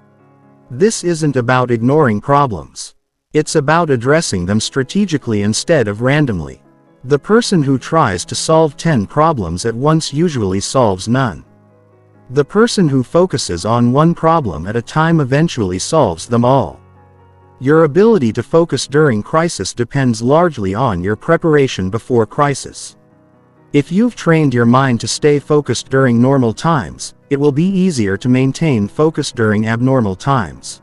This isn't about ignoring problems. It's about addressing them strategically instead of randomly. The person who tries to solve 10 problems at once usually solves none. The person who focuses on one problem at a time eventually solves them all. Your ability to focus during crisis depends largely on your preparation before crisis. If you've trained your mind to stay focused during normal times, it will be easier to maintain focus during abnormal times.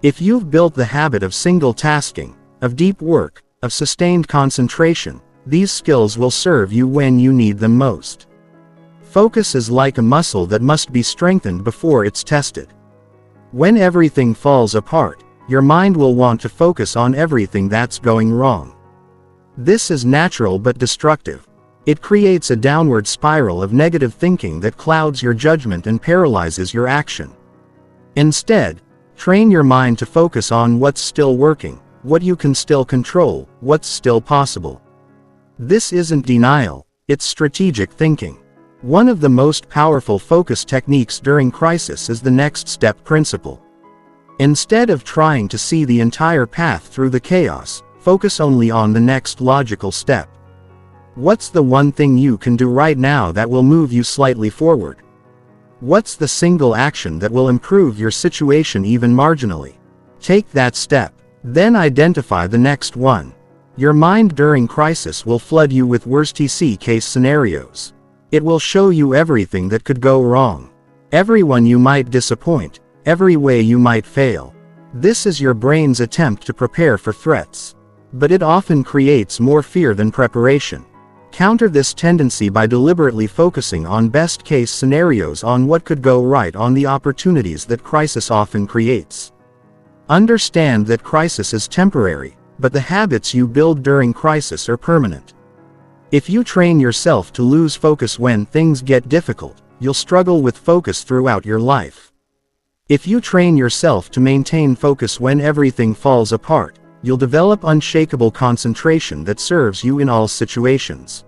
If you've built the habit of single tasking, of deep work, of sustained concentration, these skills will serve you when you need them most. Focus is like a muscle that must be strengthened before it's tested. When everything falls apart, your mind will want to focus on everything that's going wrong. This is natural but destructive. It creates a downward spiral of negative thinking that clouds your judgment and paralyzes your action. Instead, train your mind to focus on what's still working, what you can still control, what's still possible. This isn't denial, it's strategic thinking. One of the most powerful focus techniques during crisis is the next step principle. Instead of trying to see the entire path through the chaos, focus only on the next logical step. What's the one thing you can do right now that will move you slightly forward? What's the single action that will improve your situation even marginally? Take that step. Then identify the next one. Your mind during crisis will flood you with worst-case scenarios. It will show you everything that could go wrong. Everyone you might disappoint, every way you might fail. This is your brain's attempt to prepare for threats. But it often creates more fear than preparation. Counter this tendency by deliberately focusing on best-case scenarios, on what could go right, on the opportunities that crisis often creates. Understand that crisis is temporary, but the habits you build during crisis are permanent. If you train yourself to lose focus when things get difficult, you'll struggle with focus throughout your life. If you train yourself to maintain focus when everything falls apart, you'll develop unshakable concentration that serves you in all situations.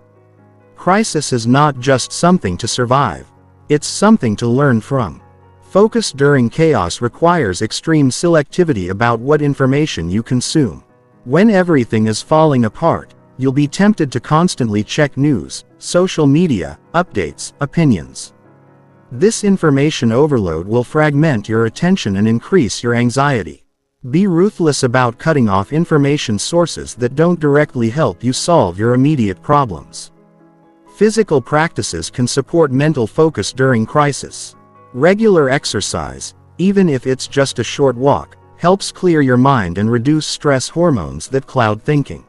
Crisis is not just something to survive. It's something to learn from. Focus during chaos requires extreme selectivity about what information you consume. When everything is falling apart, you'll be tempted to constantly check news, social media, updates, opinions. This information overload will fragment your attention and increase your anxiety. Be ruthless about cutting off information sources that don't directly help you solve your immediate problems. Physical practices can support mental focus during crisis. Regular exercise, even if it's just a short walk, helps clear your mind and reduce stress hormones that cloud thinking.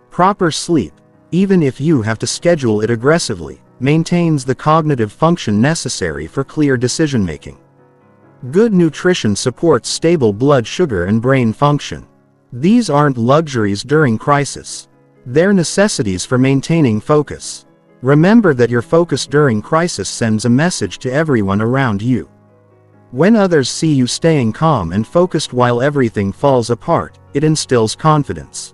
Proper sleep, even if you have to schedule it aggressively, maintains the cognitive function necessary for clear decision-making. Good nutrition supports stable blood sugar and brain function. These aren't luxuries during crisis. They're necessities for maintaining focus. Remember that your focus during crisis sends a message to everyone around you. When others see you staying calm and focused while everything falls apart, it instills confidence.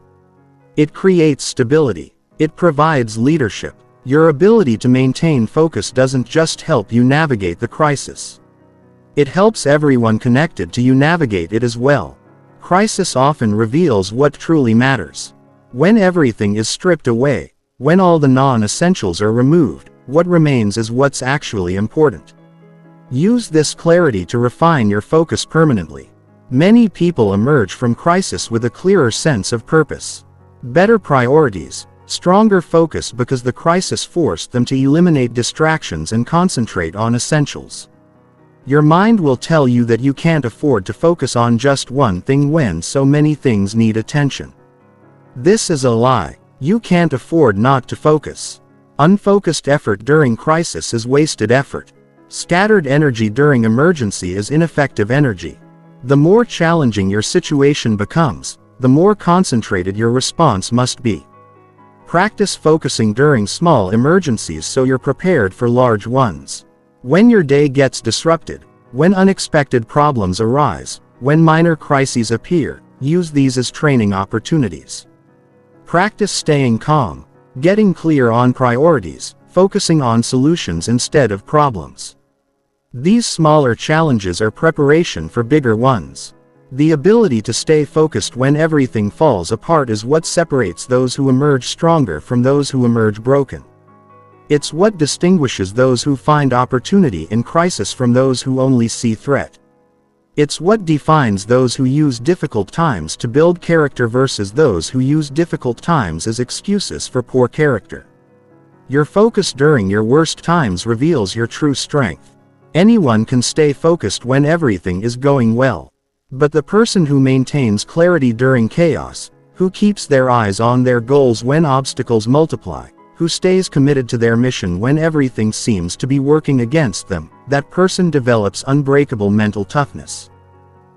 It creates stability. It provides leadership. Your ability to maintain focus doesn't just help you navigate the crisis. It helps everyone connected to you navigate it as well. Crisis often reveals what truly matters. When everything is stripped away, when all the non-essentials are removed, what remains is what's actually important. Use this clarity to refine your focus permanently. Many people emerge from crisis with a clearer sense of purpose. Better priorities, stronger focus, because the crisis forced them to eliminate distractions and concentrate on essentials. Your mind will tell you that you can't afford to focus on just one thing when so many things need attention. This is a lie. You can't afford not to focus. Unfocused effort during crisis is wasted effort. Scattered energy during emergency is ineffective energy. The more challenging your situation becomes, the more concentrated your response must be. Practice focusing during small emergencies so you're prepared for large ones. When your day gets disrupted, when unexpected problems arise, when minor crises appear, use these as training opportunities. Practice staying calm, getting clear on priorities, focusing on solutions instead of problems. These smaller challenges are preparation for bigger ones. The ability to stay focused when everything falls apart is what separates those who emerge stronger from those who emerge broken. It's what distinguishes those who find opportunity in crisis from those who only see threat. It's what defines those who use difficult times to build character versus those who use difficult times as excuses for poor character. Your focus during your worst times reveals your true strength. Anyone can stay focused when everything is going well. But the person who maintains clarity during chaos, who keeps their eyes on their goals when obstacles multiply, who stays committed to their mission when everything seems to be working against them, that person develops unbreakable mental toughness.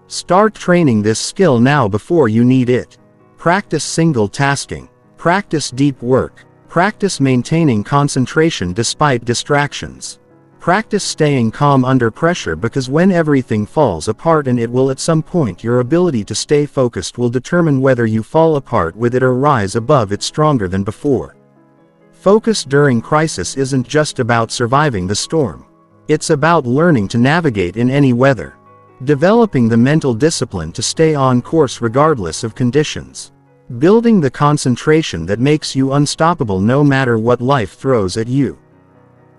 Start training this skill now before you need it. Practice single tasking. Practice deep work. Practice maintaining concentration despite distractions. Practice staying calm under pressure, because when everything falls apart, and it will at some point, your ability to stay focused will determine whether you fall apart with it or rise above it stronger than before. Focus during crisis isn't just about surviving the storm. It's about learning to navigate in any weather. Developing the mental discipline to stay on course regardless of conditions. Building the concentration that makes you unstoppable no matter what life throws at you.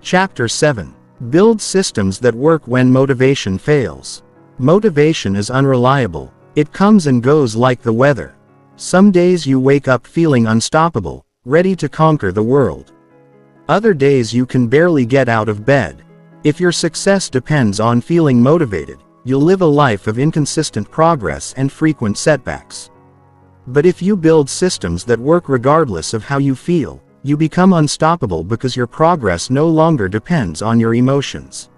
Chapter 7. Build systems that work when motivation fails. Motivation is unreliable. It comes and goes like the weather. Some days you wake up feeling unstoppable, ready to conquer the world. Other days you can barely get out of bed. If your success depends on feeling motivated, you'll live a life of inconsistent progress and frequent setbacks. But if you build systems that work regardless of how you feel, you become unstoppable because your progress no longer depends on your emotions.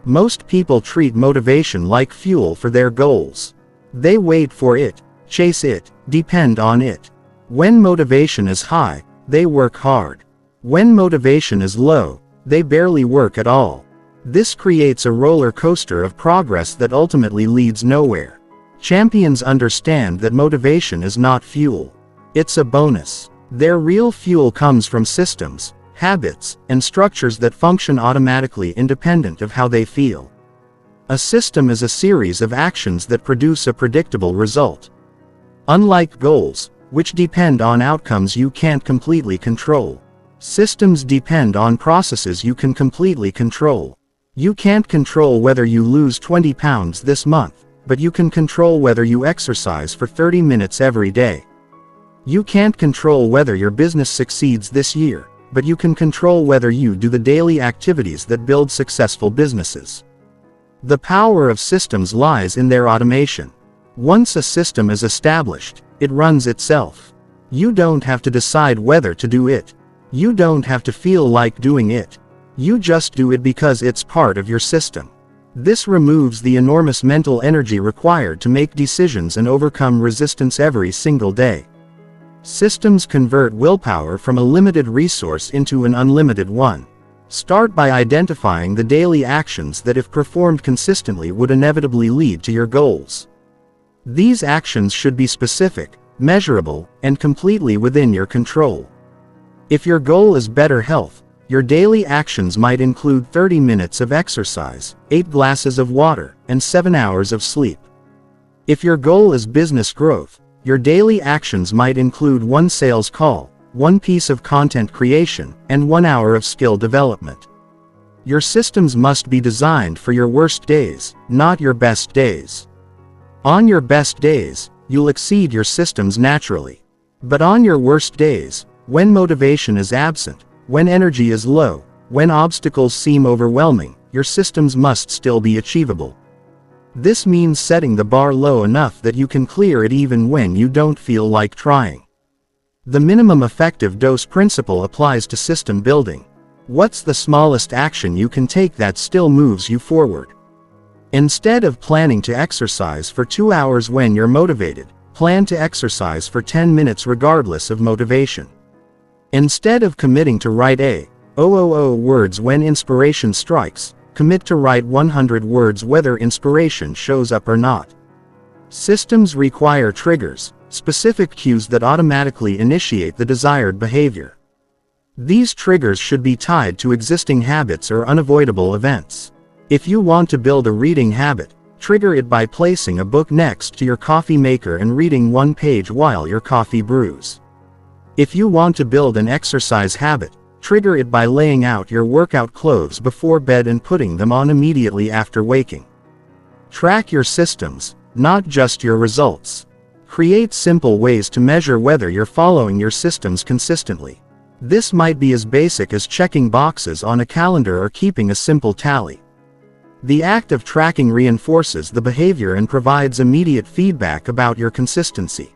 Most people treat motivation like fuel for their goals. They wait for it, chase it, depend on it. When motivation is high, they work hard. When motivation is low, they barely work at all. This creates a roller coaster of progress that ultimately leads nowhere. Champions understand that motivation is not fuel. It's a bonus. Their real fuel comes from systems, habits, and structures that function automatically independent of how they feel. A system is a series of actions that produce a predictable result. Unlike goals, which depend on outcomes you can't completely control, systems depend on processes you can completely control. You can't control whether you lose 20 pounds this month, but you can control whether you exercise for 30 minutes every day. You can't control whether your business succeeds this year, but you can control whether you do the daily activities that build successful businesses. The power of systems lies in their automation. Once a system is established, it runs itself. You don't have to decide whether to do it. You don't have to feel like doing it. You just do it because it's part of your system. This removes the enormous mental energy required to make decisions and overcome resistance every single day. Systems convert willpower from a limited resource into an unlimited one. Start by identifying the daily actions that, if performed consistently, would inevitably lead to your goals. These actions should be specific, measurable, and completely within your control. If your goal is better health, your daily actions might include 30 minutes of exercise, 8 glasses of water, and 7 hours of sleep. If your goal is business growth, your daily actions might include 1 sales call, 1 piece of content creation, and 1 hour of skill development. Your systems must be designed for your worst days, not your best days. On your best days, you'll exceed your systems naturally. But on your worst days, when motivation is absent, when energy is low, when obstacles seem overwhelming, your systems must still be achievable. This means setting the bar low enough that you can clear it even when you don't feel like trying. The minimum effective dose principle applies to system building. What's the smallest action you can take that still moves you forward? Instead of planning to exercise for 2 hours when you're motivated, plan to exercise for 10 minutes regardless of motivation. Instead of committing to write 000 words when inspiration strikes, commit to write 100 words whether inspiration shows up or not. Systems require triggers, specific cues that automatically initiate the desired behavior. These triggers should be tied to existing habits or unavoidable events. If you want to build a reading habit, trigger it by placing a book next to your coffee maker and reading 1 page while your coffee brews. If you want to build an exercise habit, trigger it by laying out your workout clothes before bed and putting them on immediately after waking. Track your systems, not just your results. Create simple ways to measure whether you're following your systems consistently. This might be as basic as checking boxes on a calendar or keeping a simple tally. The act of tracking reinforces the behavior and provides immediate feedback about your consistency.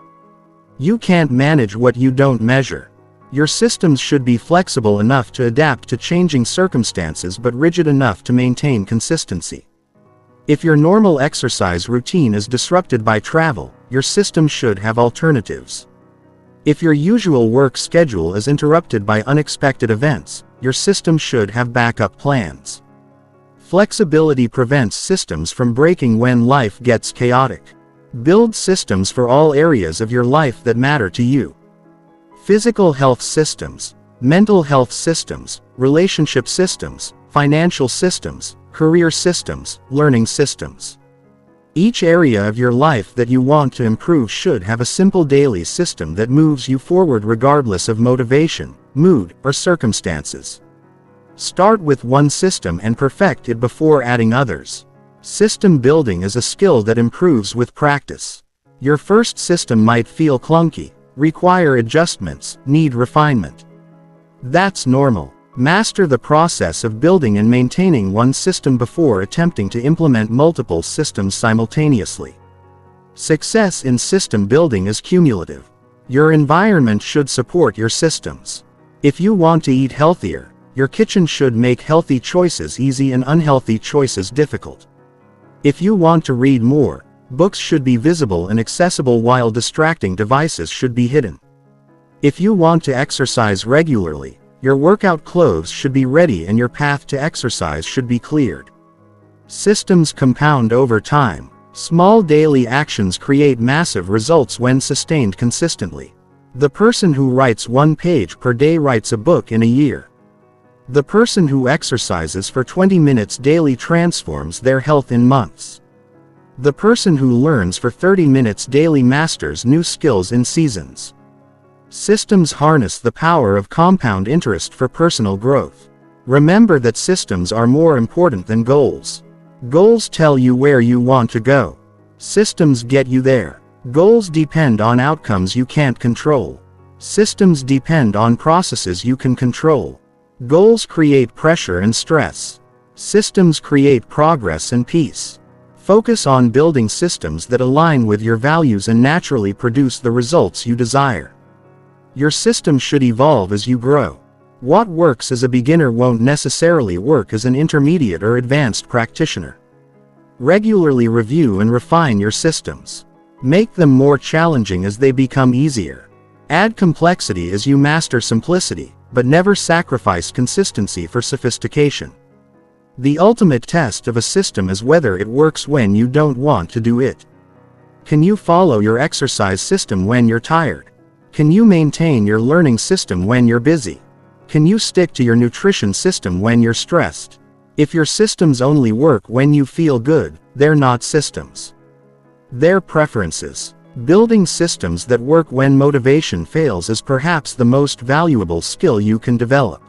You can't manage what you don't measure. Your systems should be flexible enough to adapt to changing circumstances but rigid enough to maintain consistency. If your normal exercise routine is disrupted by travel, your system should have alternatives. If your usual work schedule is interrupted by unexpected events, your system should have backup plans. Flexibility prevents systems from breaking when life gets chaotic. Build systems for all areas of your life that matter to you. Physical health systems, mental health systems, relationship systems, financial systems, career systems, learning systems. Each area of your life that you want to improve should have a simple daily system that moves you forward regardless of motivation, mood, or circumstances. Start with one system and perfect it before adding others. System building is a skill that improves with practice. Your first system might feel clunky, require adjustments, need refinement. That's normal. Master the process of building and maintaining one system before attempting to implement multiple systems simultaneously. Success in system building is cumulative. Your environment should support your systems. If you want to eat healthier, your kitchen should make healthy choices easy and unhealthy choices difficult. If you want to read more, books should be visible and accessible while distracting devices should be hidden. If you want to exercise regularly, your workout clothes should be ready and your path to exercise should be cleared. Systems compound over time. Small daily actions create massive results when sustained consistently. The person who writes 1 page per day writes a book in a year. The person who exercises for 20 minutes daily transforms their health in months. The person who learns for 30 minutes daily masters new skills in seasons. Systems harness the power of compound interest for personal growth. Remember that systems are more important than goals. Goals tell you where you want to go. Systems get you there. Goals depend on outcomes you can't control. Systems depend on processes you can control. Goals create pressure and stress. Systems create progress and peace. Focus on building systems that align with your values and naturally produce the results you desire. Your system should evolve as you grow. What works as a beginner won't necessarily work as an intermediate or advanced practitioner. Regularly review and refine your systems. Make them more challenging as they become easier. Add complexity as you master simplicity, but never sacrifice consistency for sophistication. The ultimate test of a system is whether it works when you don't want to do it. Can you follow your exercise system when you're tired? Can you maintain your learning system when you're busy? Can you stick to your nutrition system when you're stressed? If your systems only work when you feel good, they're not systems. They're preferences. Building systems that work when motivation fails is perhaps the most valuable skill you can develop.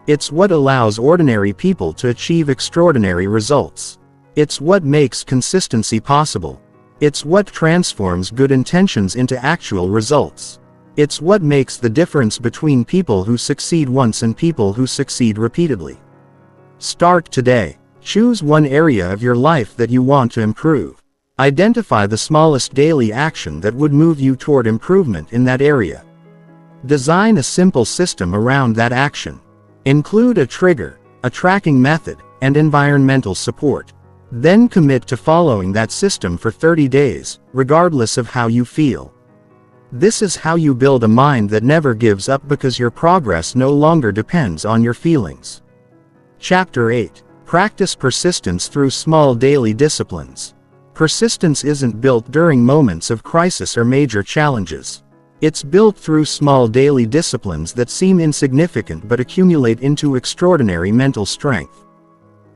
It's what allows ordinary people to achieve extraordinary results. It's what makes consistency possible. It's what transforms good intentions into actual results. It's what makes the difference between people who succeed once and people who succeed repeatedly. Start today. Choose one area of your life that you want to improve. Identify the smallest daily action that would move you toward improvement in that area. Design a simple system around that action. Include a trigger, a tracking method, and environmental support. Then commit to following that system for 30 days, regardless of how you feel. This is how you build a mind that never gives up because your progress no longer depends on your feelings. Chapter 8. Practice persistence through small daily disciplines. Persistence isn't built during moments of crisis or major challenges. It's built through small daily disciplines that seem insignificant but accumulate into extraordinary mental strength.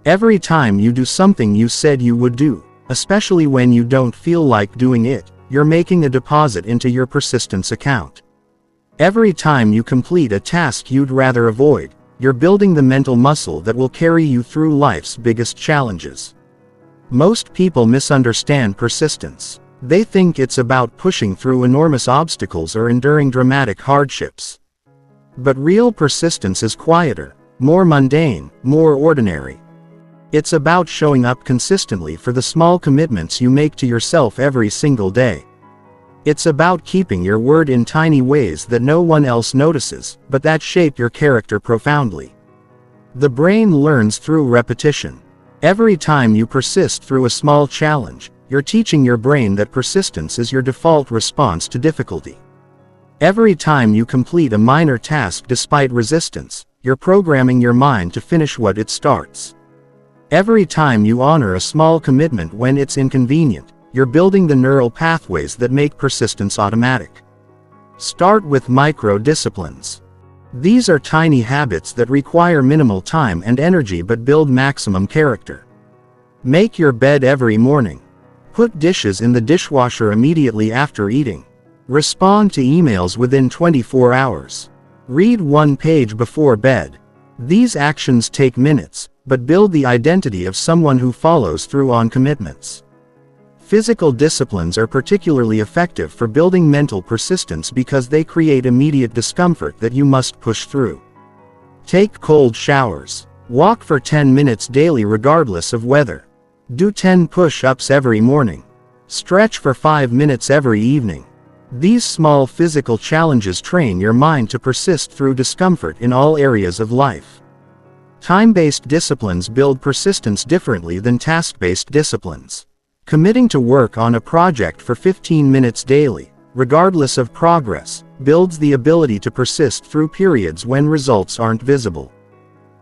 Every time you do something you said you would do, especially when you don't feel like doing it, you're making a deposit into your persistence account. Every time you complete a task you'd rather avoid, you're building the mental muscle that will carry you through life's biggest challenges. Most people misunderstand persistence. They think it's about pushing through enormous obstacles or enduring dramatic hardships. But real persistence is quieter, more mundane, more ordinary. It's about showing up consistently for the small commitments you make to yourself every single day. It's about keeping your word in tiny ways that no one else notices, but that shape your character profoundly. The brain learns through repetition. Every time you persist through a small challenge, you're teaching your brain that persistence is your default response to difficulty. Every time you complete a minor task despite resistance, you're programming your mind to finish what it starts. Every time you honor a small commitment when it's inconvenient, you're building the neural pathways that make persistence automatic. Start with micro-disciplines. These are tiny habits that require minimal time and energy but build maximum character. Make your bed every morning. Put dishes in the dishwasher immediately after eating. Respond to emails within 24 hours. Read 1 page before bed. These actions take minutes, but build the identity of someone who follows through on commitments. Physical disciplines are particularly effective for building mental persistence because they create immediate discomfort that you must push through. Take cold showers. Walk for 10 minutes daily regardless of weather. Do 10 push-ups every morning. Stretch for 5 minutes every evening. These small physical challenges train your mind to persist through discomfort in all areas of life. Time-based disciplines build persistence differently than task-based disciplines. Committing to work on a project for 15 minutes daily, regardless of progress, builds the ability to persist through periods when results aren't visible.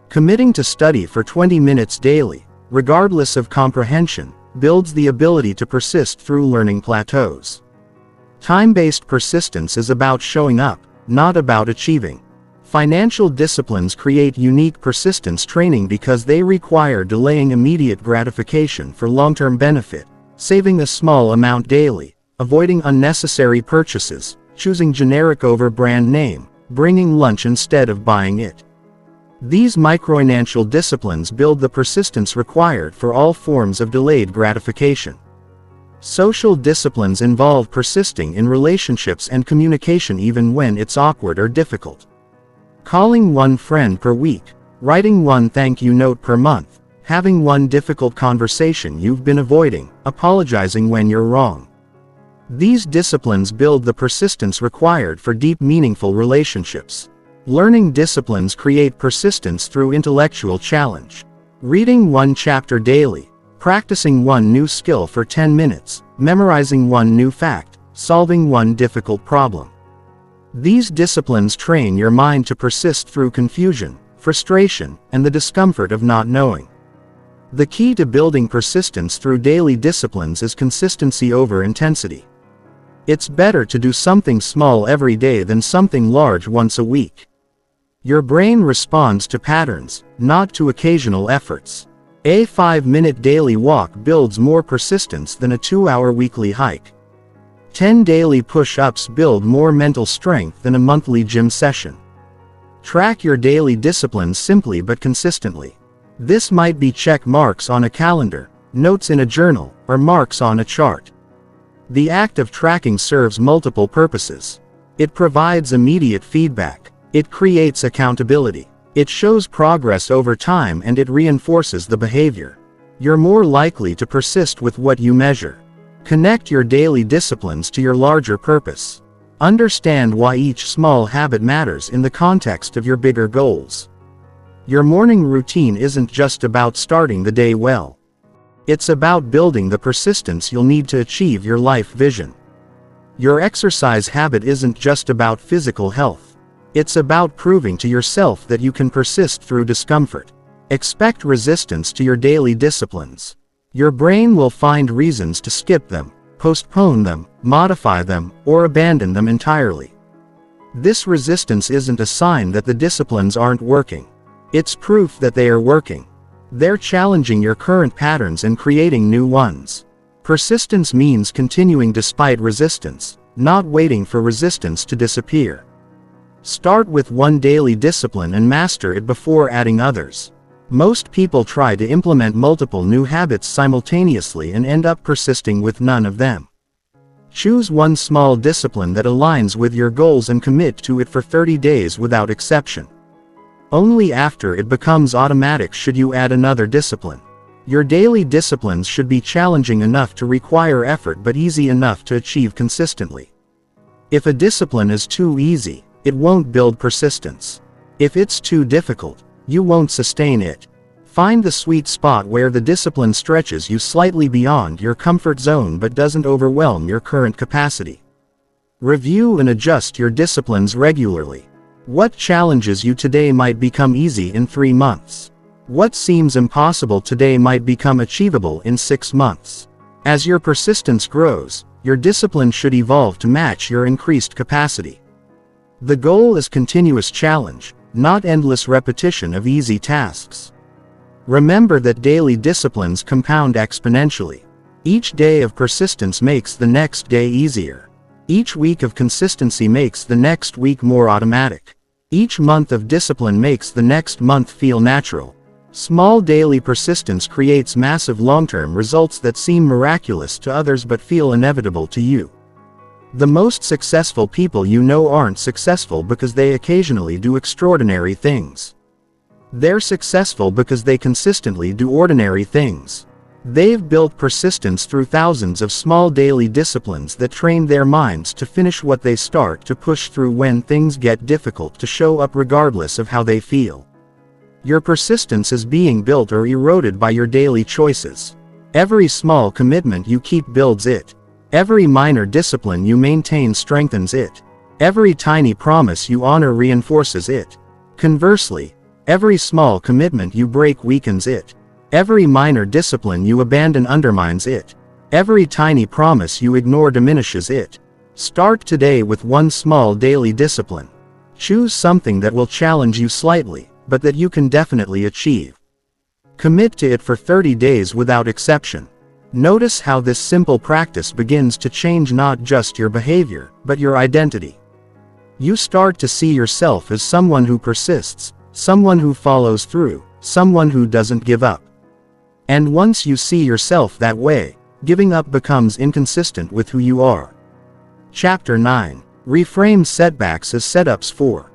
Committing to study for 20 minutes daily, regardless of comprehension, builds the ability to persist through learning plateaus. Time-based persistence is about showing up, not about achieving. Financial disciplines create unique persistence training because they require delaying immediate gratification for long-term benefit, saving a small amount daily, avoiding unnecessary purchases, choosing generic over brand name, bringing lunch instead of buying it. These micro-financial disciplines build the persistence required for all forms of delayed gratification. Social disciplines involve persisting in relationships and communication even when it's awkward or difficult. Calling one friend per week, writing one thank you note per month, having one difficult conversation you've been avoiding, apologizing when you're wrong. These disciplines build the persistence required for deep, meaningful relationships. Learning disciplines create persistence through intellectual challenge. Reading one chapter daily, practicing one new skill for 10 minutes, memorizing one new fact, solving one difficult problem. These disciplines train your mind to persist through confusion, frustration, and the discomfort of not knowing. The key to building persistence through daily disciplines is consistency over intensity. It's better to do something small every day than something large once a week. Your brain responds to patterns, not to occasional efforts. A 5-minute daily walk builds more persistence than a 2-hour weekly hike. 10 daily push-ups build more mental strength than a monthly gym session. Track your daily disciplines simply but consistently. This might be check marks on a calendar, notes in a journal, or marks on a chart. The act of tracking serves multiple purposes. It provides immediate feedback. It creates accountability. It shows progress over time and it reinforces the behavior. You're more likely to persist with what you measure. Connect your daily disciplines to your larger purpose. Understand why each small habit matters in the context of your bigger goals. Your morning routine isn't just about starting the day well. It's about building the persistence you'll need to achieve your life vision. Your exercise habit isn't just about physical health. It's about proving to yourself that you can persist through discomfort. Expect resistance to your daily disciplines. Your brain will find reasons to skip them, postpone them, modify them, or abandon them entirely. This resistance isn't a sign that the disciplines aren't working. It's proof that they are working. They're challenging your current patterns and creating new ones. Persistence means continuing despite resistance, not waiting for resistance to disappear. Start with one daily discipline and master it before adding others. Most people try to implement multiple new habits simultaneously and end up persisting with none of them. Choose one small discipline that aligns with your goals and commit to it for 30 days without exception. Only after it becomes automatic should you add another discipline. Your daily disciplines should be challenging enough to require effort but easy enough to achieve consistently. If a discipline is too easy, it won't build persistence. If it's too difficult, you won't sustain it. Find the sweet spot where the discipline stretches you slightly beyond your comfort zone but doesn't overwhelm your current capacity. Review and adjust your disciplines regularly. What challenges you today might become easy in 3 months. What seems impossible today might become achievable in 6 months. As your persistence grows, your discipline should evolve to match your increased capacity. The goal is continuous challenge, not endless repetition of easy tasks. Remember that daily disciplines compound exponentially. Each day of persistence makes the next day easier. Each week of consistency makes the next week more automatic. Each month of discipline makes the next month feel natural. Small daily persistence creates massive long-term results that seem miraculous to others but feel inevitable to you. The most successful people you know aren't successful because they occasionally do extraordinary things. They're successful because they consistently do ordinary things. They've built persistence through thousands of small daily disciplines that train their minds to finish what they start, to push through when things get difficult, to show up regardless of how they feel. Your persistence is being built or eroded by your daily choices. Every small commitment you keep builds it. Every minor discipline you maintain strengthens it. Every tiny promise you honor reinforces it. Conversely, every small commitment you break weakens it. Every minor discipline you abandon undermines it. Every tiny promise you ignore diminishes it. Start today with one small daily discipline. Choose something that will challenge you slightly, but that you can definitely achieve. Commit to it for 30 days without exception. Notice how this simple practice begins to change not just your behavior, but your identity. You start to see yourself as someone who persists, someone who follows through, someone who doesn't give up. And once you see yourself that way, giving up becomes inconsistent with who you are. Chapter 9. Reframe setbacks as setups for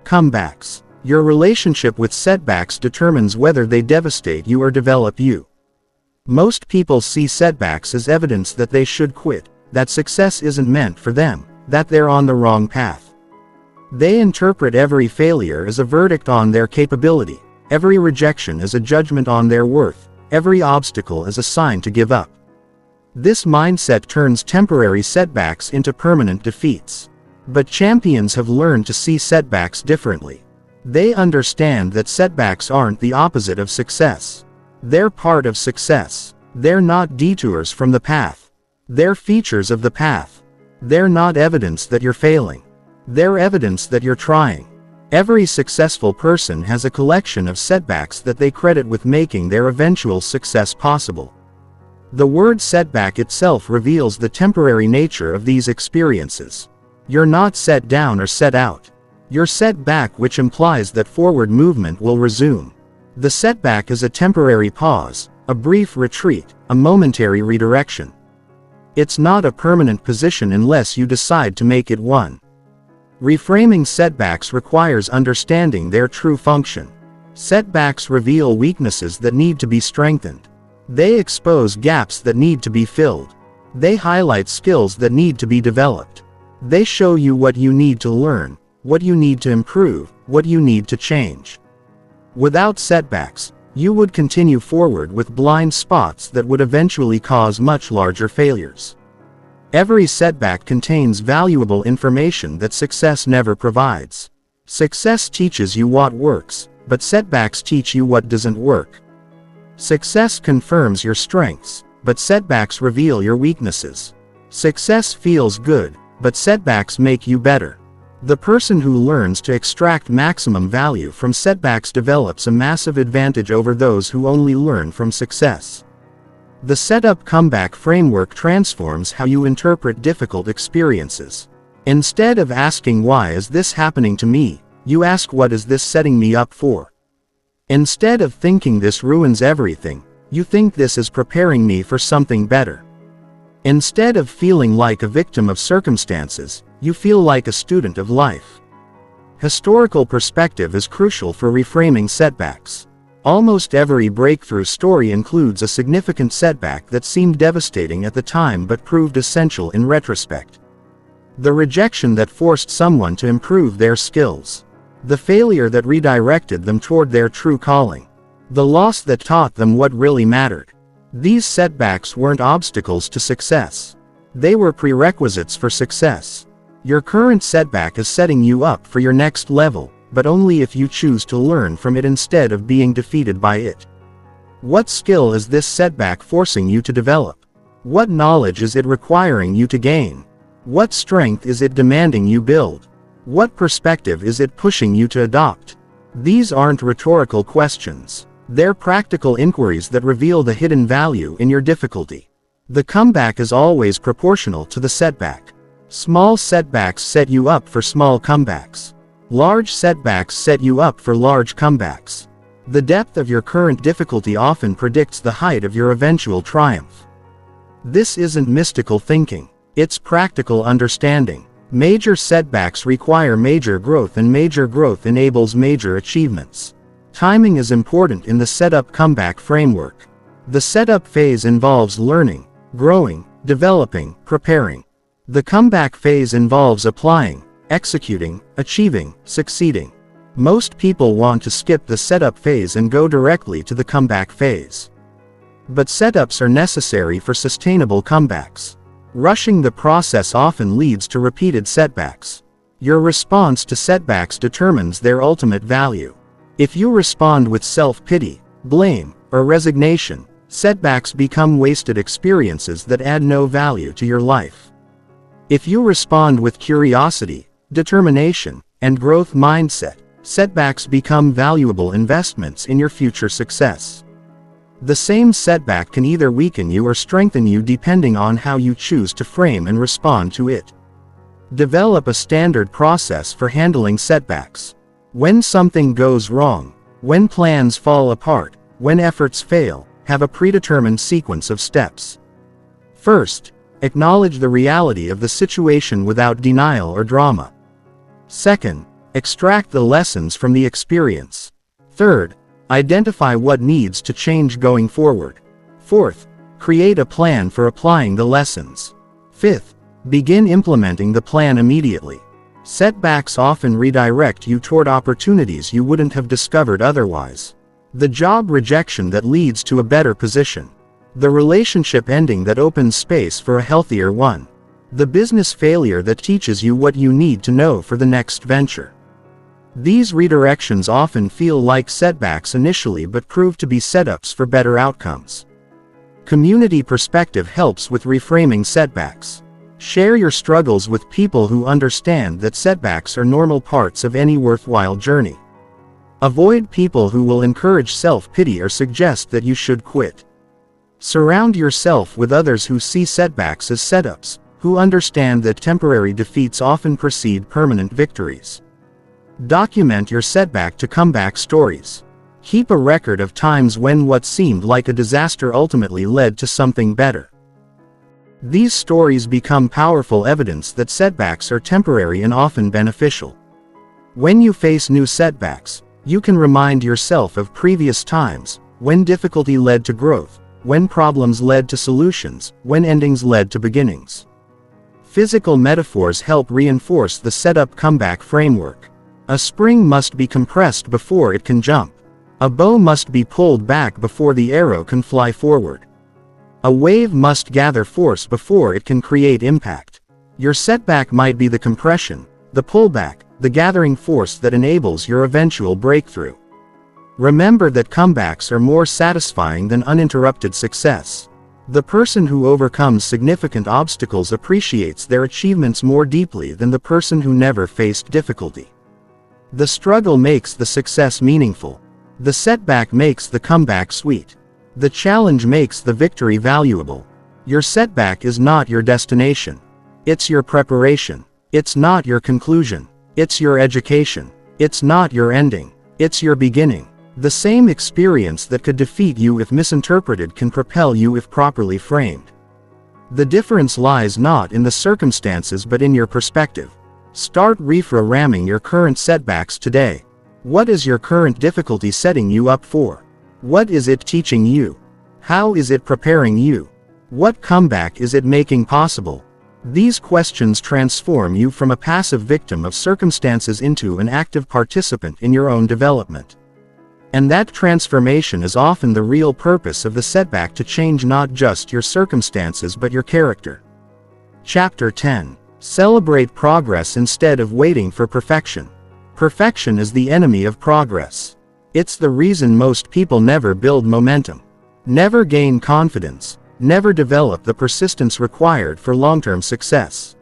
comebacks. Your relationship with setbacks determines whether they devastate you or develop you. Most people see setbacks as evidence that they should quit, that success isn't meant for them, that they're on the wrong path. They interpret every failure as a verdict on their capability, every rejection as a judgment on their worth, every obstacle as a sign to give up. This mindset turns temporary setbacks into permanent defeats. But champions have learned to see setbacks differently. They understand that setbacks aren't the opposite of success. They're part of success. They're not detours from the path. They're features of the path. They're not evidence that you're failing. They're evidence that you're trying. Every successful person has a collection of setbacks that they credit with making their eventual success possible. The word setback itself reveals the temporary nature of these experiences. You're not set down or set out. You're set back, which implies that forward movement will resume. The setback is a temporary pause, a brief retreat, a momentary redirection. It's not a permanent position unless you decide to make it one. Reframing setbacks requires understanding their true function. Setbacks reveal weaknesses that need to be strengthened. They expose gaps that need to be filled. They highlight skills that need to be developed. They show you what you need to learn, what you need to improve, what you need to change. Without setbacks, you would continue forward with blind spots that would eventually cause much larger failures. Every setback contains valuable information that success never provides. Success teaches you what works, but setbacks teach you what doesn't work. Success confirms your strengths, but setbacks reveal your weaknesses. Success feels good, but setbacks make you better. The person who learns to extract maximum value from setbacks develops a massive advantage over those who only learn from success. The setup comeback framework transforms how you interpret difficult experiences. Instead of asking "Why is this happening to me?" you ask "What is this setting me up for?" Instead of thinking "This ruins everything," you think "This is preparing me for something better." Instead of feeling like a victim of circumstances, you feel like a student of life. Historical perspective is crucial for reframing setbacks. Almost every breakthrough story includes a significant setback that seemed devastating at the time but proved essential in retrospect. The rejection that forced someone to improve their skills. The failure that redirected them toward their true calling. The loss that taught them what really mattered. These setbacks weren't obstacles to success. They were prerequisites for success. Your current setback is setting you up for your next level, but only if you choose to learn from it instead of being defeated by it. What skill is this setback forcing you to develop? What knowledge is it requiring you to gain? What strength is it demanding you build? What perspective is it pushing you to adopt? These aren't rhetorical questions. They're practical inquiries that reveal the hidden value in your difficulty. The comeback is always proportional to the setback. Small setbacks set you up for small comebacks. Large setbacks set you up for large comebacks. The depth of your current difficulty often predicts the height of your eventual triumph. This isn't mystical thinking. It's practical understanding. Major setbacks require major growth, and major growth enables major achievements. Timing is important in the setup comeback framework. The setup phase involves learning, growing, developing, preparing. The comeback phase involves applying, executing, achieving, succeeding. Most people want to skip the setup phase and go directly to the comeback phase. But setups are necessary for sustainable comebacks. Rushing the process often leads to repeated setbacks. Your response to setbacks determines their ultimate value. If you respond with self-pity, blame, or resignation, setbacks become wasted experiences that add no value to your life. If you respond with curiosity, determination, and growth mindset, setbacks become valuable investments in your future success. The same setback can either weaken you or strengthen you depending on how you choose to frame and respond to it. Develop a standard process for handling setbacks. When something goes wrong, when plans fall apart, when efforts fail, have a predetermined sequence of steps. First, acknowledge the reality of the situation without denial or drama. Second, extract the lessons from the experience. Third, identify what needs to change going forward. Fourth, create a plan for applying the lessons. Fifth, begin implementing the plan immediately. Setbacks often redirect you toward opportunities you wouldn't have discovered otherwise. The job rejection that leads to a better position. The relationship ending that opens space for a healthier one. The business failure that teaches you what you need to know for the next venture. These redirections often feel like setbacks initially but prove to be setups for better outcomes. Community perspective helps with reframing setbacks. Share your struggles with people who understand that setbacks are normal parts of any worthwhile journey. Avoid people who will encourage self-pity or suggest that you should quit. Surround yourself with others who see setbacks as setups, who understand that temporary defeats often precede permanent victories. Document your setback to comeback stories. Keep a record of times when what seemed like a disaster ultimately led to something better. These stories become powerful evidence that setbacks are temporary and often beneficial. When you face new setbacks, you can remind yourself of previous times, when difficulty led to growth, when problems led to solutions, when endings led to beginnings. Physical metaphors help reinforce the setup comeback framework. A spring must be compressed before it can jump. A bow must be pulled back before the arrow can fly forward. A wave must gather force before it can create impact. Your setback might be the compression, the pullback, the gathering force that enables your eventual breakthrough. Remember that comebacks are more satisfying than uninterrupted success. The person who overcomes significant obstacles appreciates their achievements more deeply than the person who never faced difficulty. The struggle makes the success meaningful. The setback makes the comeback sweet. The challenge makes the victory valuable. Your setback is not your destination. It's your preparation. It's not your conclusion. It's your education. It's not your ending. It's your beginning. The same experience that could defeat you if misinterpreted can propel you if properly framed. The difference lies not in the circumstances but in your perspective. Start reframing your current setbacks today. What is your current difficulty setting you up for? What is it teaching you? How is it preparing you? What comeback is it making possible? These questions transform you from a passive victim of circumstances into an active participant in your own development. And that transformation is often the real purpose of the setback, to change not just your circumstances but your character. Chapter 10. Celebrate progress instead of waiting for perfection. Perfection is the enemy of progress. It's the reason most people never build momentum, never gain confidence, never develop the persistence required for long-term success.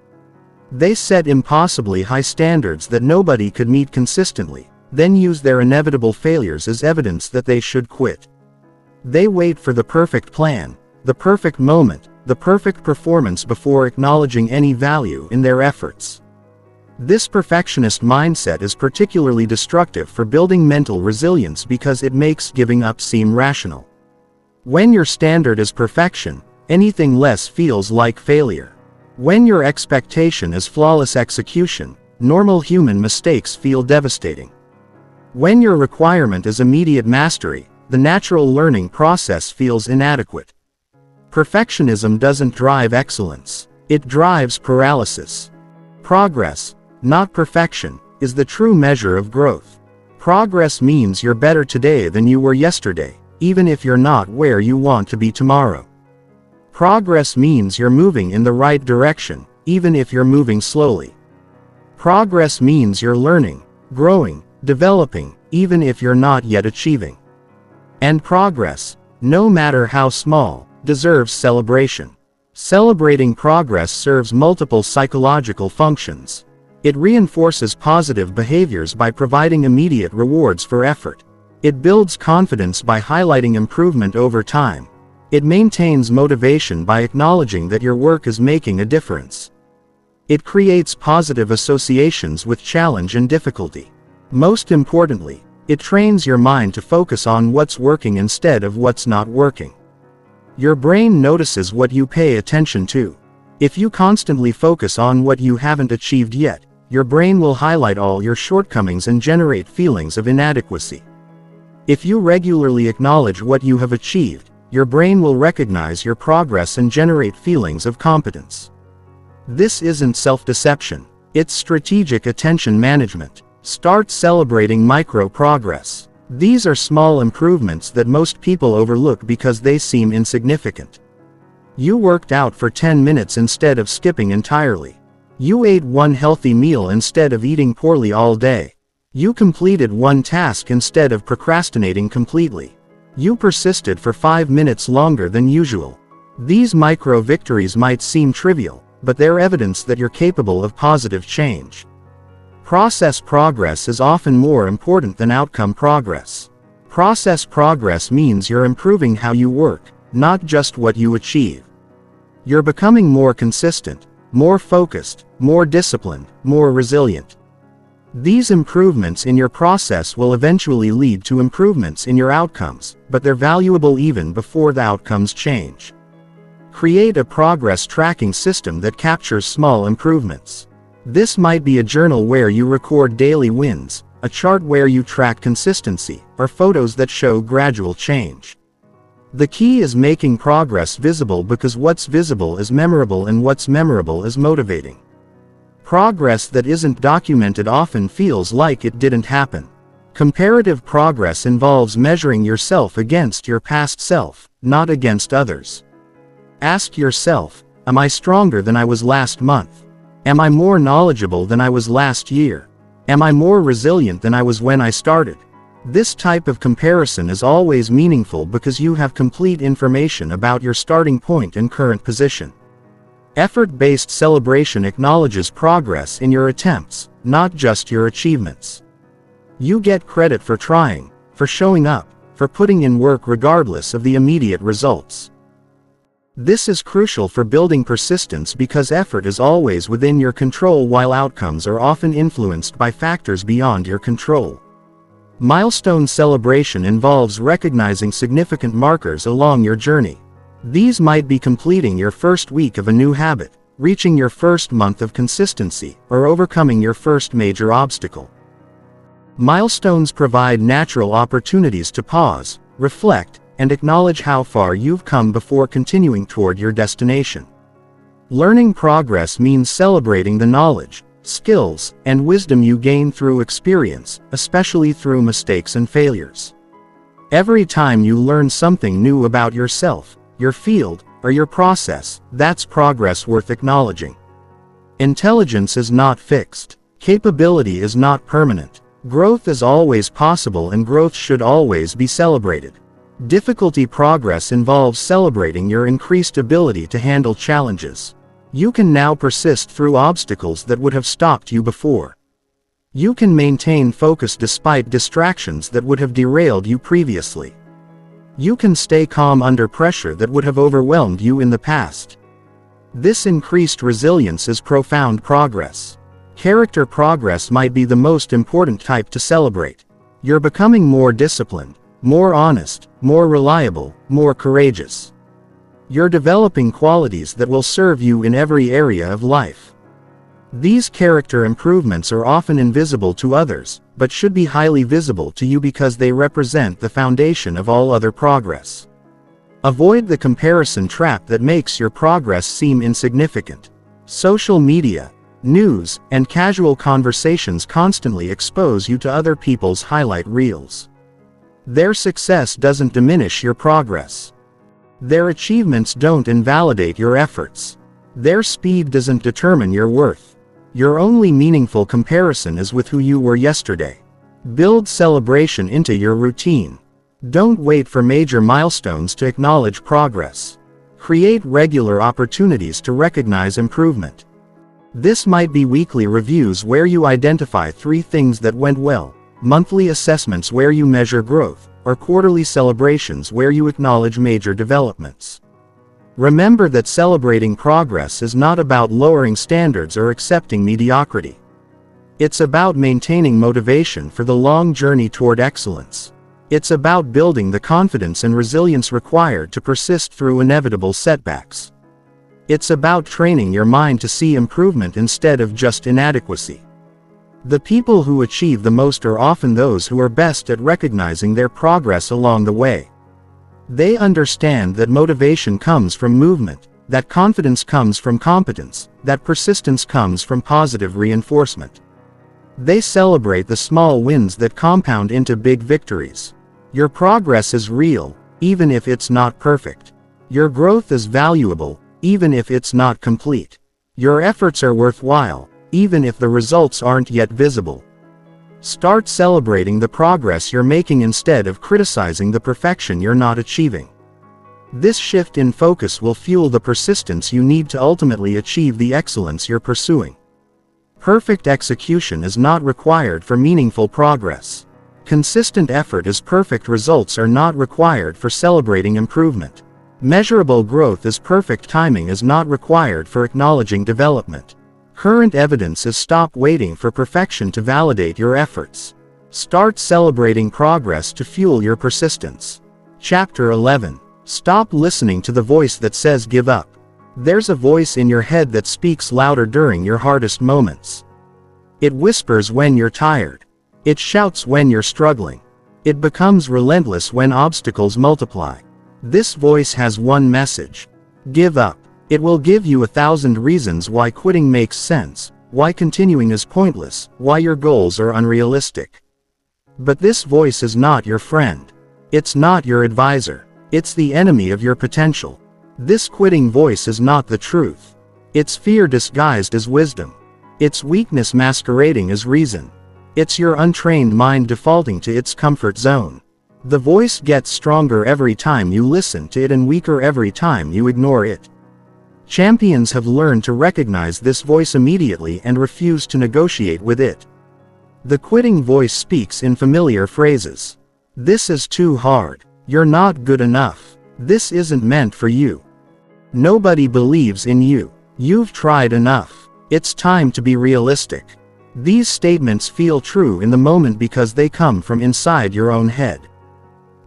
They set impossibly high standards that nobody could meet consistently, then use their inevitable failures as evidence that they should quit. They wait for the perfect plan, the perfect moment, the perfect performance before acknowledging any value in their efforts. This perfectionist mindset is particularly destructive for building mental resilience because it makes giving up seem rational. When your standard is perfection, anything less feels like failure. When your expectation is flawless execution, normal human mistakes feel devastating. When your requirement is immediate mastery, the natural learning process feels inadequate. Perfectionism doesn't drive excellence, it drives paralysis. Progress, not perfection, is the true measure of growth. Progress means you're better today than you were yesterday, even if you're not where you want to be tomorrow. Progress means you're moving in the right direction, even if you're moving slowly. Progress means you're learning, growing, developing, even if you're not yet achieving. And progress, no matter how small, deserves celebration. Celebrating progress serves multiple psychological functions. It reinforces positive behaviors by providing immediate rewards for effort. It builds confidence by highlighting improvement over time. It maintains motivation by acknowledging that your work is making a difference. It creates positive associations with challenge and difficulty. Most importantly, it trains your mind to focus on what's working instead of what's not working. Your brain notices what you pay attention to. If you constantly focus on what you haven't achieved yet, your brain will highlight all your shortcomings and generate feelings of inadequacy. If you regularly acknowledge what you have achieved, your brain will recognize your progress and generate feelings of competence. This isn't self-deception, it's strategic attention management. Start celebrating micro-progress. These are small improvements that most people overlook because they seem insignificant. You worked out for 10 minutes instead of skipping entirely. You ate one healthy meal instead of eating poorly all day. You completed one task instead of procrastinating completely. You persisted for 5 minutes longer than usual. These micro-victories might seem trivial, but they're evidence that you're capable of positive change. Process progress is often more important than outcome progress. Process progress means you're improving how you work, not just what you achieve. You're becoming more consistent, more focused, more disciplined, more resilient. These improvements in your process will eventually lead to improvements in your outcomes, but they're valuable even before the outcomes change. Create a progress tracking system that captures small improvements. This might be a journal where you record daily wins, a chart where you track consistency, or photos that show gradual change. The key is making progress visible because what's visible is memorable and what's memorable is motivating. Progress that isn't documented often feels like it didn't happen. Comparative progress involves measuring yourself against your past self, not against others. Ask yourself, am I stronger than I was last month? Am I more knowledgeable than I was last year? Am I more resilient than I was when I started? This type of comparison is always meaningful because you have complete information about your starting point and current position. Effort-based celebration acknowledges progress in your attempts, not just your achievements. You get credit for trying, for showing up, for putting in work regardless of the immediate results. This is crucial for building persistence because effort is always within your control while outcomes are often influenced by factors beyond your control. Milestone celebration involves recognizing significant markers along your journey. These might be completing your first week of a new habit, reaching your first month of consistency, or overcoming your first major obstacle. Milestones provide natural opportunities to pause, reflect, and acknowledge how far you've come before continuing toward your destination. Learning progress means celebrating the knowledge, skills, and wisdom you gain through experience, especially through mistakes and failures. Every time you learn something new about yourself, your field, or your process, that's progress worth acknowledging. Intelligence is not fixed. Capability is not permanent. Growth is always possible and growth should always be celebrated. Difficulty progress involves celebrating your increased ability to handle challenges. You can now persist through obstacles that would have stopped you before. You can maintain focus despite distractions that would have derailed you previously. You can stay calm under pressure that would have overwhelmed you in the past. This increased resilience is profound progress. Character progress might be the most important type to celebrate. You're becoming more disciplined, more honest, more reliable, more courageous. You're developing qualities that will serve you in every area of life. These character improvements are often invisible to others, but should be highly visible to you because they represent the foundation of all other progress. Avoid the comparison trap that makes your progress seem insignificant. Social media, news, and casual conversations constantly expose you to other people's highlight reels. Their success doesn't diminish your progress. Their achievements don't invalidate your efforts. Their speed doesn't determine your worth. Your only meaningful comparison is with who you were yesterday. Build celebration into your routine. Don't wait for major milestones to acknowledge progress. Create regular opportunities to recognize improvement. This might be weekly reviews where you identify 3 things that went well, monthly assessments where you measure growth, or quarterly celebrations where you acknowledge major developments. Remember that celebrating progress is not about lowering standards or accepting mediocrity. It's about maintaining motivation for the long journey toward excellence. It's about building the confidence and resilience required to persist through inevitable setbacks. It's about training your mind to see improvement instead of just inadequacy. The people who achieve the most are often those who are best at recognizing their progress along the way. They understand that motivation comes from movement, that confidence comes from competence, that persistence comes from positive reinforcement. They celebrate the small wins that compound into big victories. Your progress is real, even if it's not perfect. Your growth is valuable, even if it's not complete. Your efforts are worthwhile, even if the results aren't yet visible. Start celebrating the progress you're making instead of criticizing the perfection you're not achieving. This shift in focus will fuel the persistence you need to ultimately achieve the excellence you're pursuing. Perfect execution is not required for meaningful progress. Consistent effort as perfect results are not required for celebrating improvement. Measurable growth as perfect timing is not required for acknowledging development. Current evidence is stop waiting for perfection to validate your efforts. Start celebrating progress to fuel your persistence. Chapter 11. Stop listening to the voice that says give up. There's a voice in your head that speaks louder during your hardest moments. It whispers when you're tired. It shouts when you're struggling. It becomes relentless when obstacles multiply. This voice has one message: give up. It will give you 1,000 reasons why quitting makes sense, why continuing is pointless, why your goals are unrealistic. But this voice is not your friend. It's not your advisor. It's the enemy of your potential. This quitting voice is not the truth. It's fear disguised as wisdom. It's weakness masquerading as reason. It's your untrained mind defaulting to its comfort zone. The voice gets stronger every time you listen to it and weaker every time you ignore it. Champions have learned to recognize this voice immediately and refuse to negotiate with it. The quitting voice speaks in familiar phrases. This is too hard. You're not good enough. This isn't meant for you. Nobody believes in you. You've tried enough. It's time to be realistic. These statements feel true in the moment because they come from inside your own head.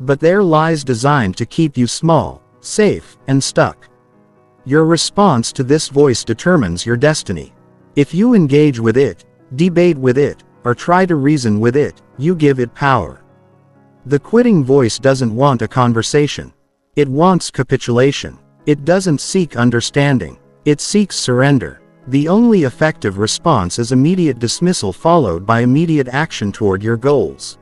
But they're lies designed to keep you small, safe, and stuck. Your response to this voice determines your destiny. If you engage with it, debate with it, or try to reason with it, you give it power. The quitting voice doesn't want a conversation. It wants capitulation. It doesn't seek understanding. It seeks surrender. The only effective response is immediate dismissal followed by immediate action toward your goals.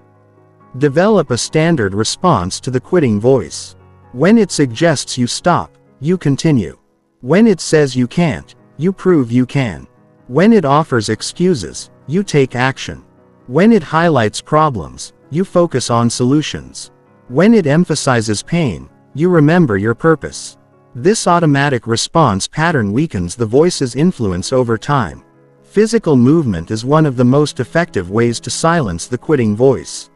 Develop a standard response to the quitting voice. When it suggests you stop, you continue. When it says you can't, you prove you can. When it offers excuses, you take action. When it highlights problems, you focus on solutions. When it emphasizes pain, you remember your purpose. This automatic response pattern weakens the voice's influence over time. Physical movement is one of the most effective ways to silence the quitting voice.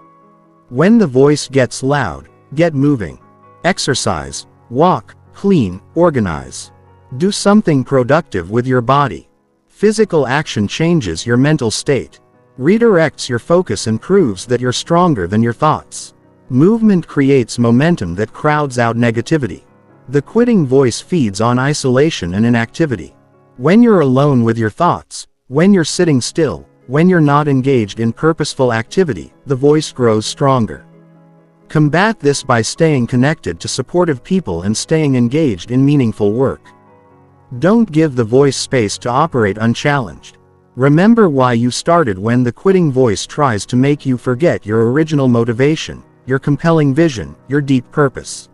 When the voice gets loud, get moving. Exercise, walk, clean, organize. Do something productive with your body. Physical action changes your mental state. Redirects your focus and proves that you're stronger than your thoughts. Movement creates momentum that crowds out negativity. The quitting voice feeds on isolation and inactivity. When you're alone with your thoughts, when you're sitting still, when you're not engaged in purposeful activity, the voice grows stronger. Combat this by staying connected to supportive people and staying engaged in meaningful work. Don't give the voice space to operate unchallenged. Remember why you started when the quitting voice tries to make you forget your original motivation, your compelling vision, your deep purpose.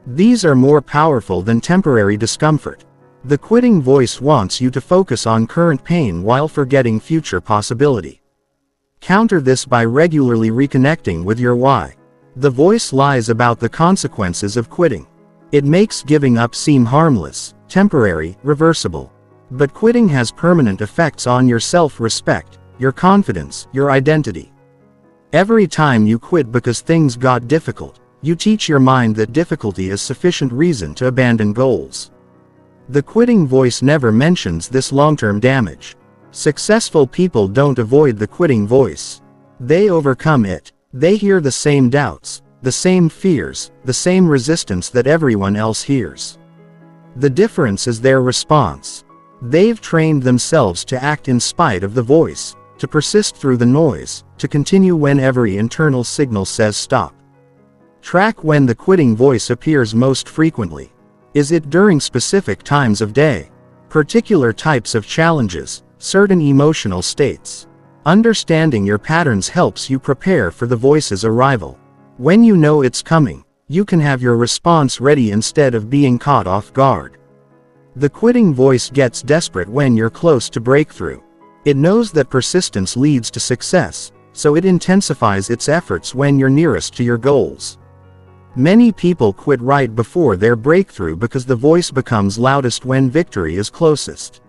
These are more powerful than temporary discomfort. The quitting voice wants you to focus on current pain while forgetting future possibility. Counter this by regularly reconnecting with your why. The voice lies about the consequences of quitting. It makes giving up seem harmless, temporary, reversible. But quitting has permanent effects on your self-respect, your confidence, your identity. Every time you quit because things got difficult, you teach your mind that difficulty is sufficient reason to abandon goals. The quitting voice never mentions this long-term damage. Successful people don't avoid the quitting voice. They overcome it. They hear the same doubts, the same fears, the same resistance that everyone else hears. The difference is their response. They've trained themselves to act in spite of the voice, to persist through the noise, to continue when every internal signal says stop. Track when the quitting voice appears most frequently. Is it during specific times of day? Particular types of challenges? Certain emotional states? Understanding your patterns helps you prepare for the voice's arrival. When you know it's coming, you can have your response ready instead of being caught off guard. The quitting voice gets desperate when you're close to breakthrough. It knows that persistence leads to success, so it intensifies its efforts when you're nearest to your goals. Many people quit right before their breakthrough because the voice becomes loudest when victory is closest.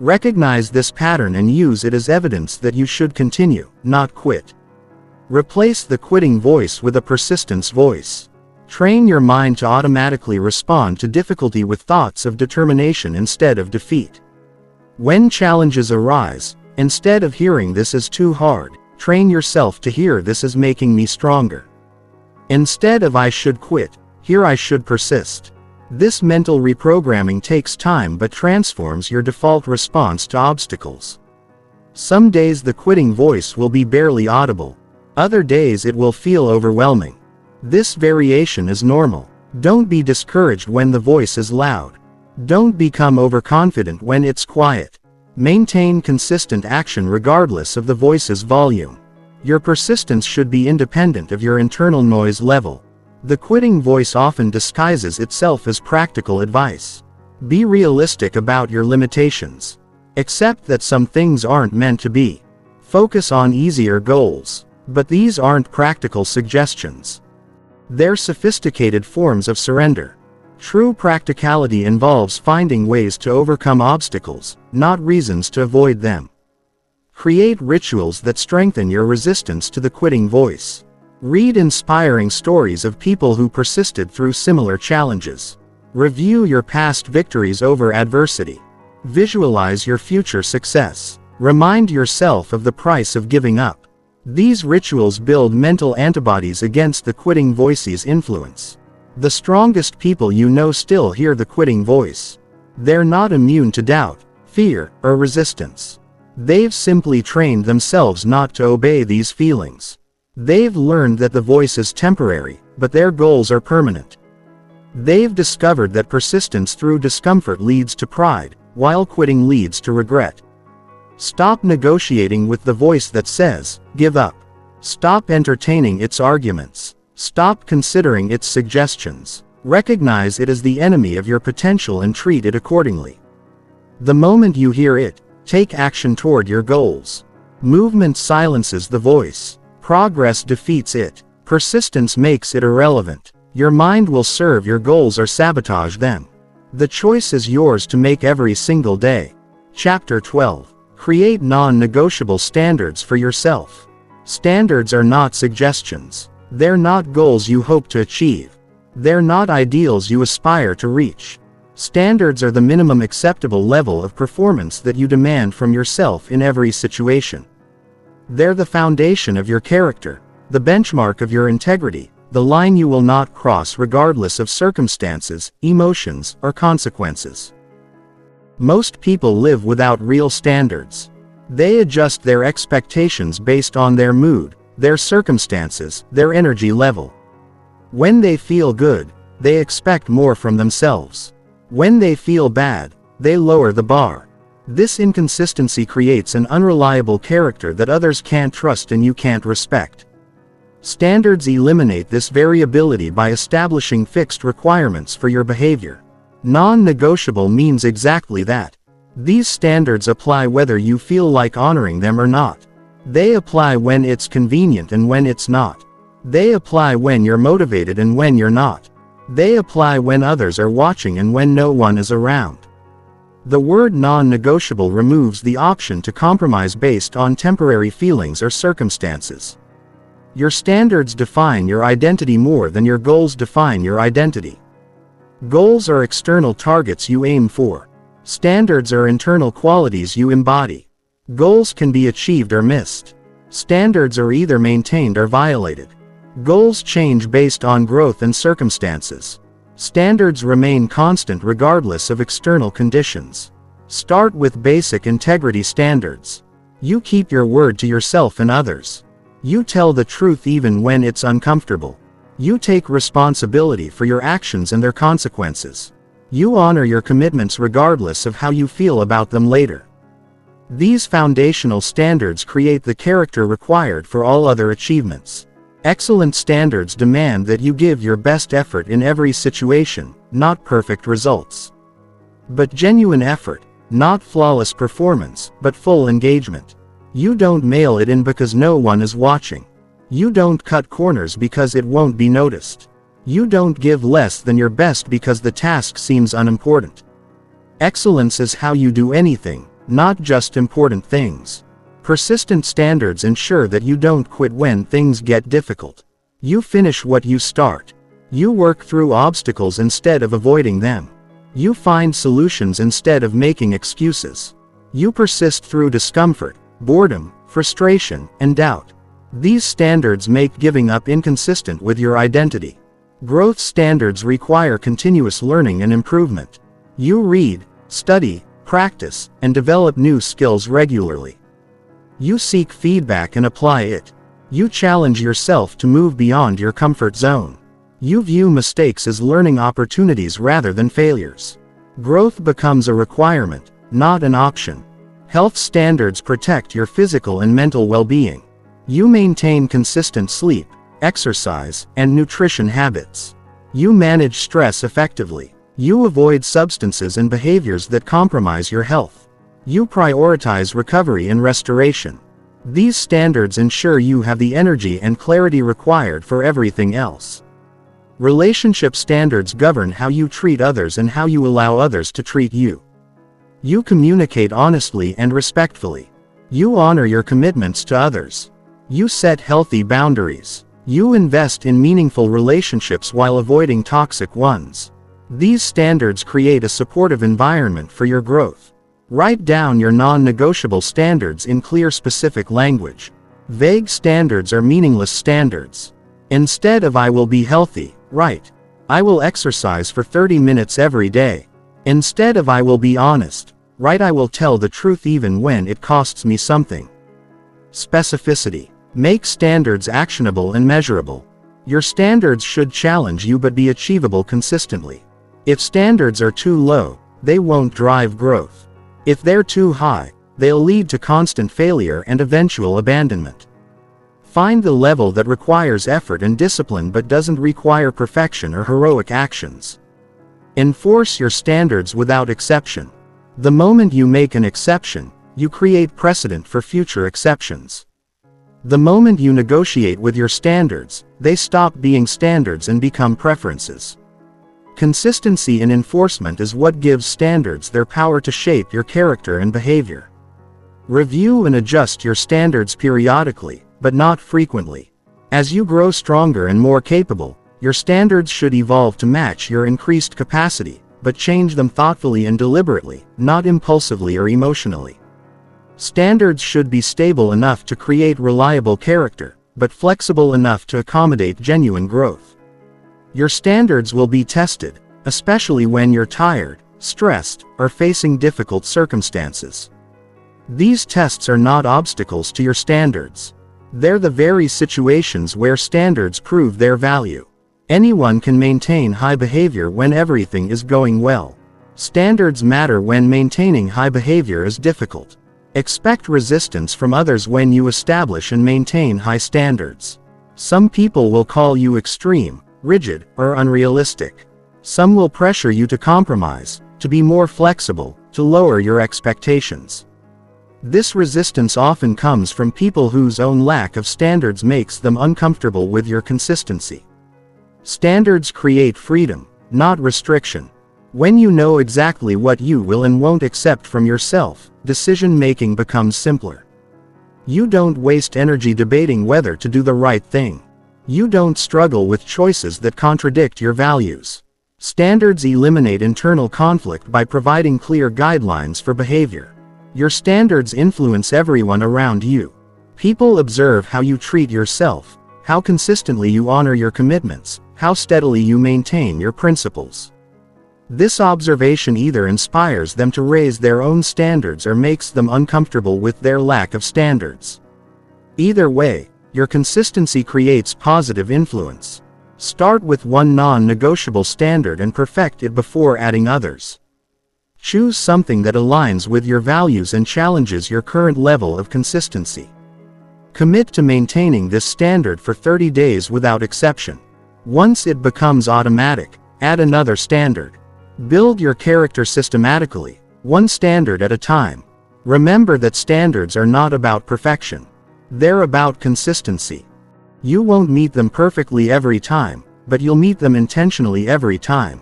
Recognize this pattern and use it as evidence that you should continue, not quit. Replace the quitting voice with a persistence voice. Train your mind to automatically respond to difficulty with thoughts of determination instead of defeat. When challenges arise, instead of hearing this is too hard, train yourself to hear this is making me stronger. Instead of I should quit, hear I should persist. This mental reprogramming takes time but transforms your default response to obstacles. Some days the quitting voice will be barely audible. Other days it will feel overwhelming. This variation is normal. Don't be discouraged when the voice is loud. Don't become overconfident when it's quiet. Maintain consistent action regardless of the voice's volume. Your persistence should be independent of your internal noise level. The quitting voice often disguises itself as practical advice. Be realistic about your limitations. Accept that some things aren't meant to be. Focus on easier goals. But these aren't practical suggestions. They're sophisticated forms of surrender. True practicality involves finding ways to overcome obstacles, not reasons to avoid them. Create rituals that strengthen your resistance to the quitting voice. Read inspiring stories of people who persisted through similar challenges. Review your past victories over adversity. Visualize your future success. Remind yourself of the price of giving up. These rituals build mental antibodies against the quitting voice's influence. The strongest people you know still hear the quitting voice. They're not immune to doubt, fear, or resistance. They've simply trained themselves not to obey these feelings. They've learned that the voice is temporary, but their goals are permanent. They've discovered that persistence through discomfort leads to pride, while quitting leads to regret. Stop negotiating with the voice that says, give up. Stop entertaining its arguments. Stop considering its suggestions. Recognize it as the enemy of your potential and treat it accordingly. The moment you hear it, take action toward your goals. Movement silences the voice. Progress defeats it. Persistence makes it irrelevant. Your mind will serve your goals or sabotage them. The choice is yours to make every single day. Chapter 12. Create non-negotiable standards for yourself. Standards are not suggestions. They're not goals you hope to achieve. They're not ideals you aspire to reach. Standards are the minimum acceptable level of performance that you demand from yourself in every situation. They're the foundation of your character, the benchmark of your integrity, the line you will not cross regardless of circumstances, emotions, or consequences. Most people live without real standards. They adjust their expectations based on their mood, their circumstances, their energy level. When they feel good, they expect more from themselves. When they feel bad, they lower the bar. This inconsistency creates an unreliable character that others can't trust and you can't respect. Standards eliminate this variability by establishing fixed requirements for your behavior. Non-negotiable means exactly that. These standards apply whether you feel like honoring them or not. They apply when it's convenient and when it's not. They apply when you're motivated and when you're not. They apply when others are watching and when no one is around. The word non-negotiable removes the option to compromise based on temporary feelings or circumstances. Your standards define your identity more than your goals define your identity. Goals are external targets you aim for. Standards are internal qualities you embody. Goals can be achieved or missed. Standards are either maintained or violated. Goals change based on growth and circumstances. Standards remain constant regardless of external conditions. Start with basic integrity standards. You keep your word to yourself and others. You tell the truth even when it's uncomfortable. You take responsibility for your actions and their consequences. You honor your commitments regardless of how you feel about them later. These foundational standards create the character required for all other achievements. Excellent standards demand that you give your best effort in every situation, not perfect results. But genuine effort, not flawless performance, but full engagement. You don't mail it in because no one is watching. You don't cut corners because it won't be noticed. You don't give less than your best because the task seems unimportant. Excellence is how you do anything, not just important things. Persistent standards ensure that you don't quit when things get difficult. You finish what you start. You work through obstacles instead of avoiding them. You find solutions instead of making excuses. You persist through discomfort, boredom, frustration, and doubt. These standards make giving up inconsistent with your identity. Growth standards require continuous learning and improvement. You read, study, practice, and develop new skills regularly. You seek feedback and apply it. You challenge yourself to move beyond your comfort zone. You view mistakes as learning opportunities rather than failures. Growth becomes a requirement, not an option. Health standards protect your physical and mental well-being. You maintain consistent sleep, exercise, and nutrition habits. You manage stress effectively. You avoid substances and behaviors that compromise your health. You prioritize recovery and restoration. These standards ensure you have the energy and clarity required for everything else. Relationship standards govern how you treat others and how you allow others to treat you. You communicate honestly and respectfully. You honor your commitments to others. You set healthy boundaries. You invest in meaningful relationships while avoiding toxic ones. These standards create a supportive environment for your growth. Write down your non-negotiable standards in clear, specific language. Vague standards are meaningless standards. Instead of "I will be healthy," write, "I will exercise for 30 minutes every day." Instead of "I will be honest," write, "I will tell the truth even when it costs me something." Specificity. Make standards actionable and measurable. Your standards should challenge you but be achievable consistently. If standards are too low, they won't drive growth. If they're too high, they'll lead to constant failure and eventual abandonment. Find the level that requires effort and discipline but doesn't require perfection or heroic actions. Enforce your standards without exception. The moment you make an exception, you create precedent for future exceptions. The moment you negotiate with your standards, they stop being standards and become preferences. Consistency in enforcement is what gives standards their power to shape your character and behavior. Review and adjust your standards periodically, but not frequently. As you grow stronger and more capable, your standards should evolve to match your increased capacity, but change them thoughtfully and deliberately, not impulsively or emotionally. Standards should be stable enough to create reliable character, but flexible enough to accommodate genuine growth. Your standards will be tested, especially when you're tired, stressed, or facing difficult circumstances. These tests are not obstacles to your standards. They're the very situations where standards prove their value. Anyone can maintain high behavior when everything is going well. Standards matter when maintaining high behavior is difficult. Expect resistance from others when you establish and maintain high standards. Some people will call you extreme, rigid, or unrealistic. Some will pressure you to compromise, to be more flexible, to lower your expectations. This resistance often comes from people whose own lack of standards makes them uncomfortable with your consistency. Standards create freedom, not restriction. When you know exactly what you will and won't accept from yourself, decision-making becomes simpler. You don't waste energy debating whether to do the right thing. You don't struggle with choices that contradict your values. Standards eliminate internal conflict by providing clear guidelines for behavior. Your standards influence everyone around you. People observe how you treat yourself, how consistently you honor your commitments, how steadily you maintain your principles. This observation either inspires them to raise their own standards or makes them uncomfortable with their lack of standards. Either way, your consistency creates positive influence. Start with one non-negotiable standard and perfect it before adding others. Choose something that aligns with your values and challenges your current level of consistency. Commit to maintaining this standard for 30 days without exception. Once it becomes automatic, add another standard. Build your character systematically, one standard at a time. Remember that standards are not about perfection. They're about consistency. You won't meet them perfectly every time, but you'll meet them intentionally every time.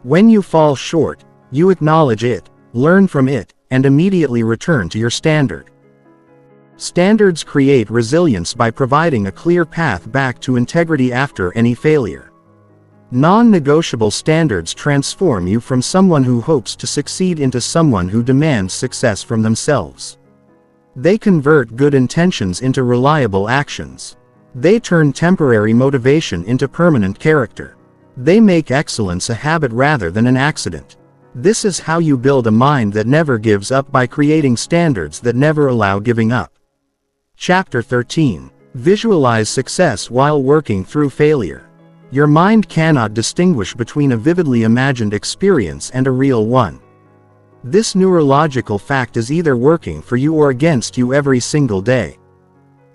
When you fall short, you acknowledge it, learn from it, and immediately return to your standard. Standards create resilience by providing a clear path back to integrity after any failure. Non-negotiable standards transform you from someone who hopes to succeed into someone who demands success from themselves. They convert good intentions into reliable actions. They turn temporary motivation into permanent character. They make excellence a habit rather than an accident. This is how you build a mind that never gives up by creating standards that never allow giving up. Chapter 13. Visualize success while working through failure. Your mind cannot distinguish between a vividly imagined experience and a real one. This neurological fact is either working for you or against you every single day.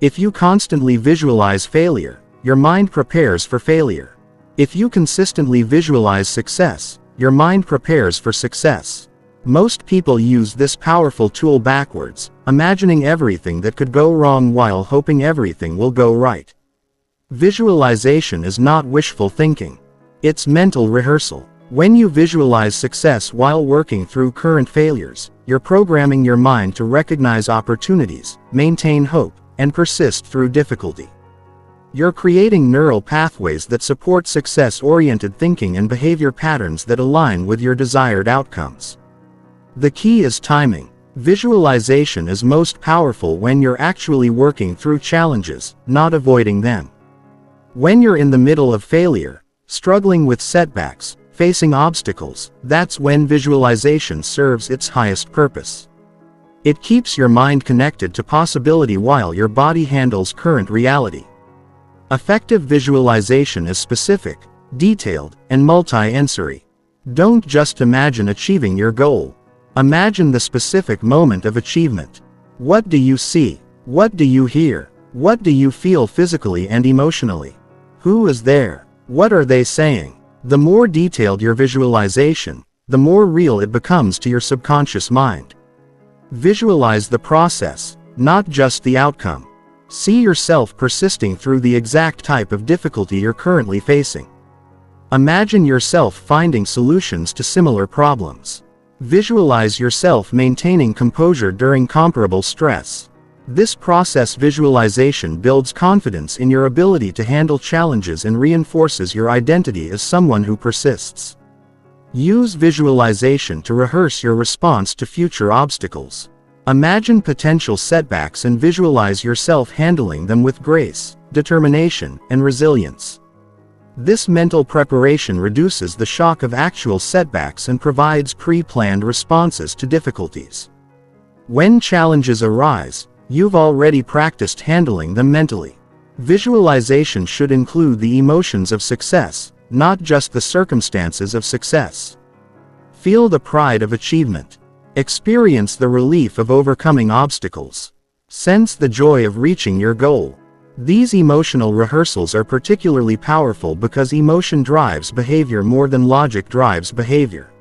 If you constantly visualize failure, your mind prepares for failure. If you consistently visualize success, your mind prepares for success. Most people use this powerful tool backwards, imagining everything that could go wrong while hoping everything will go right. Visualization is not wishful thinking. It's mental rehearsal. When you visualize success while working through current failures, you're programming your mind to recognize opportunities, maintain hope, and persist through difficulty. You're creating neural pathways that support success-oriented thinking and behavior patterns that align with your desired outcomes. The key is timing. Visualization is most powerful when you're actually working through challenges, not avoiding them. When you're in the middle of failure, struggling with setbacks, facing obstacles, that's when visualization serves its highest purpose. It keeps your mind connected to possibility while your body handles current reality. Effective visualization is specific, detailed, and multi-sensory. Don't just imagine achieving your goal. Imagine the specific moment of achievement. What do you see? What do you hear? What do you feel physically and emotionally? Who is there? What are they saying? The more detailed your visualization, the more real it becomes to your subconscious mind. Visualize the process, not just the outcome. See yourself persisting through the exact type of difficulty you're currently facing. Imagine yourself finding solutions to similar problems. Visualize yourself maintaining composure during comparable stress. This process visualization builds confidence in your ability to handle challenges and reinforces your identity as someone who persists. Use visualization to rehearse your response to future obstacles. Imagine potential setbacks and visualize yourself handling them with grace, determination, and resilience. This mental preparation reduces the shock of actual setbacks and provides pre-planned responses to difficulties. When challenges arise, you've already practiced handling them mentally. Visualization should include the emotions of success, not just the circumstances of success. Feel the pride of achievement. Experience the relief of overcoming obstacles. Sense the joy of reaching your goal. These emotional rehearsals are particularly powerful because emotion drives behavior more than logic drives behavior.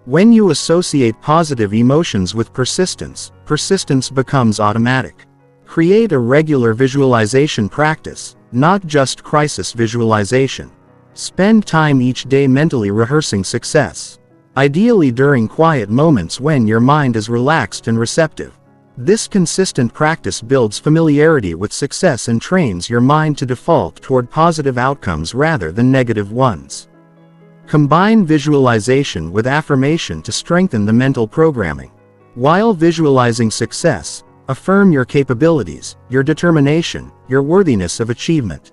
When you associate positive emotions with persistence, persistence becomes automatic. Create a regular visualization practice, not just crisis visualization. Spend time each day mentally rehearsing success. Ideally during quiet moments when your mind is relaxed and receptive. This consistent practice builds familiarity with success and trains your mind to default toward positive outcomes rather than negative ones. Combine visualization with affirmation to strengthen the mental programming. While visualizing success, affirm your capabilities, your determination, your worthiness of achievement.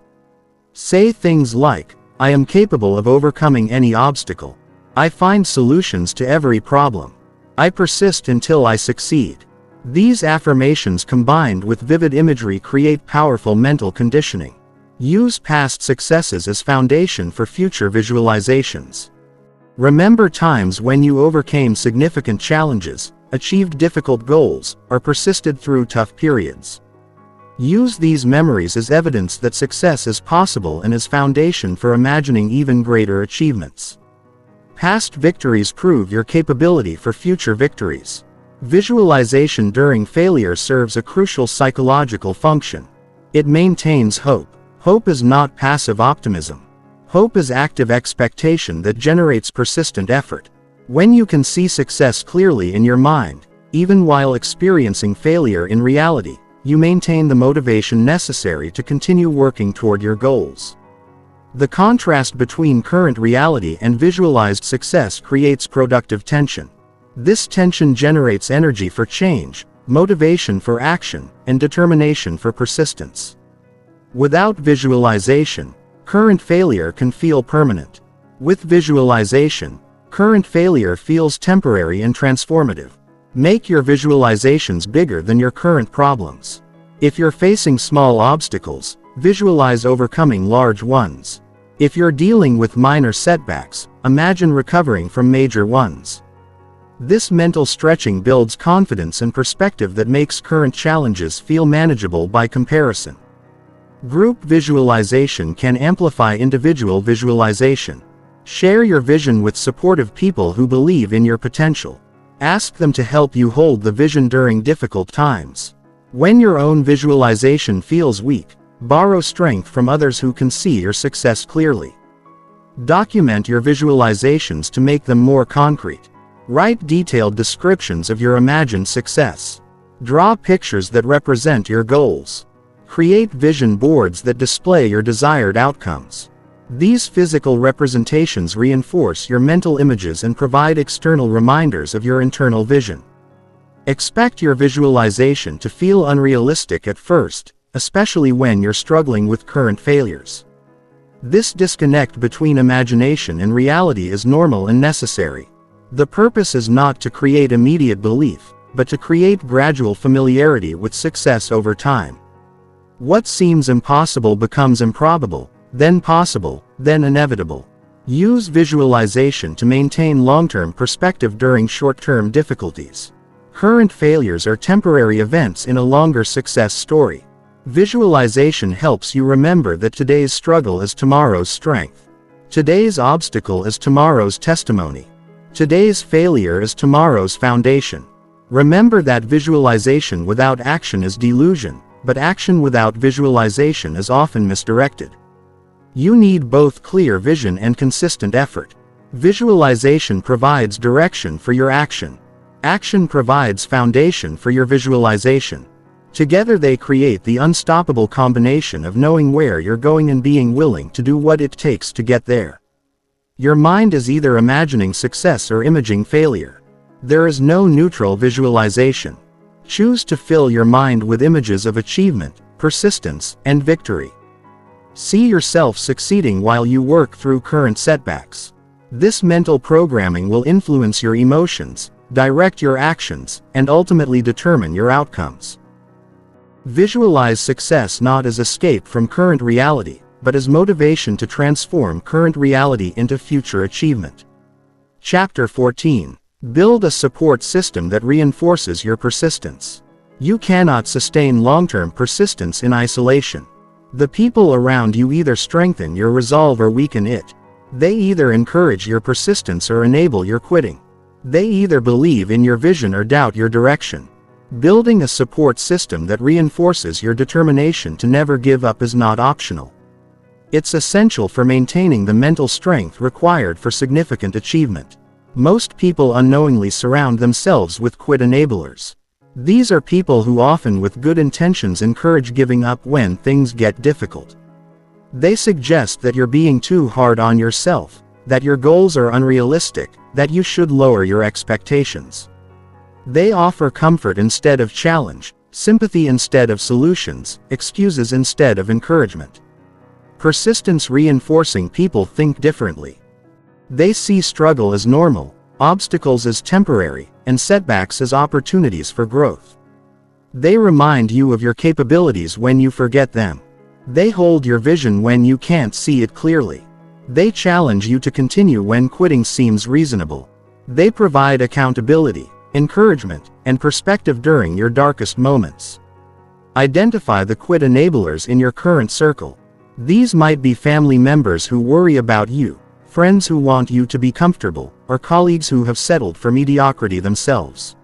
Say things like, "I am capable of overcoming any obstacle. I find solutions to every problem. I persist until I succeed." These affirmations combined with vivid imagery create powerful mental conditioning. Use past successes as foundation for future visualizations. Remember times when you overcame significant challenges, achieved difficult goals, or persisted through tough periods. Use these memories as evidence that success is possible and as foundation for imagining even greater achievements. Past victories prove your capability for future victories. Visualization during failure serves a crucial psychological function. It maintains hope. Hope is not passive optimism. Hope is active expectation that generates persistent effort. When you can see success clearly in your mind, even while experiencing failure in reality, you maintain the motivation necessary to continue working toward your goals. The contrast between current reality and visualized success creates productive tension. This tension generates energy for change, motivation for action, and determination for persistence. Without visualization, current failure can feel permanent. With visualization, current failure feels temporary and transformative. Make your visualizations bigger than your current problems. If you're facing small obstacles, visualize overcoming large ones. If you're dealing with minor setbacks, imagine recovering from major ones. This mental stretching builds confidence and perspective that makes current challenges feel manageable by comparison. Group visualization can amplify individual visualization. Share your vision with supportive people who believe in your potential. Ask them to help you hold the vision during difficult times. When your own visualization feels weak, borrow strength from others who can see your success clearly. Document your visualizations to make them more concrete. Write detailed descriptions of your imagined success. Draw pictures that represent your goals. Create vision boards that display your desired outcomes. These physical representations reinforce your mental images and provide external reminders of your internal vision. Expect your visualization to feel unrealistic at first, especially when you're struggling with current failures. This disconnect between imagination and reality is normal and necessary. The purpose is not to create immediate belief, but to create gradual familiarity with success over time. What seems impossible becomes improbable, then possible, then inevitable. Use visualization to maintain long-term perspective during short-term difficulties. Current failures are temporary events in a longer success story. Visualization helps you remember that today's struggle is tomorrow's strength. Today's obstacle is tomorrow's testimony. Today's failure is tomorrow's foundation. Remember that visualization without action is delusion, but action without visualization is often misdirected. You need both clear vision and consistent effort. Visualization provides direction for your action. Action provides foundation for your visualization. Together they create the unstoppable combination of knowing where you're going and being willing to do what it takes to get there. Your mind is either imagining success or imaging failure. There is no neutral visualization. Choose to fill your mind with images of achievement, persistence, and victory. See yourself succeeding while you work through current setbacks. This mental programming will influence your emotions, direct your actions, and ultimately determine your outcomes. Visualize success not as escape from current reality, but as motivation to transform current reality into future achievement. Chapter 14. Build a support system that reinforces your persistence. You cannot sustain long-term persistence in isolation. The people around you either strengthen your resolve or weaken it. They either encourage your persistence or enable your quitting. They either believe in your vision or doubt your direction. Building a support system that reinforces your determination to never give up is not optional. It's essential for maintaining the mental strength required for significant achievement. Most people unknowingly surround themselves with quit enablers. These are people who often with good intentions encourage giving up when things get difficult. They suggest that you're being too hard on yourself, that your goals are unrealistic, that you should lower your expectations. They offer comfort instead of challenge, sympathy instead of solutions, excuses instead of encouragement. Persistence reinforcing people think differently. They see struggle as normal, obstacles as temporary, and setbacks as opportunities for growth. They remind you of your capabilities when you forget them. They hold your vision when you can't see it clearly. They challenge you to continue when quitting seems reasonable. They provide accountability, encouragement, and perspective during your darkest moments. Identify the quit enablers in your current circle. These might be family members who worry about you, friends who want you to be comfortable, or colleagues who have settled for mediocrity themselves.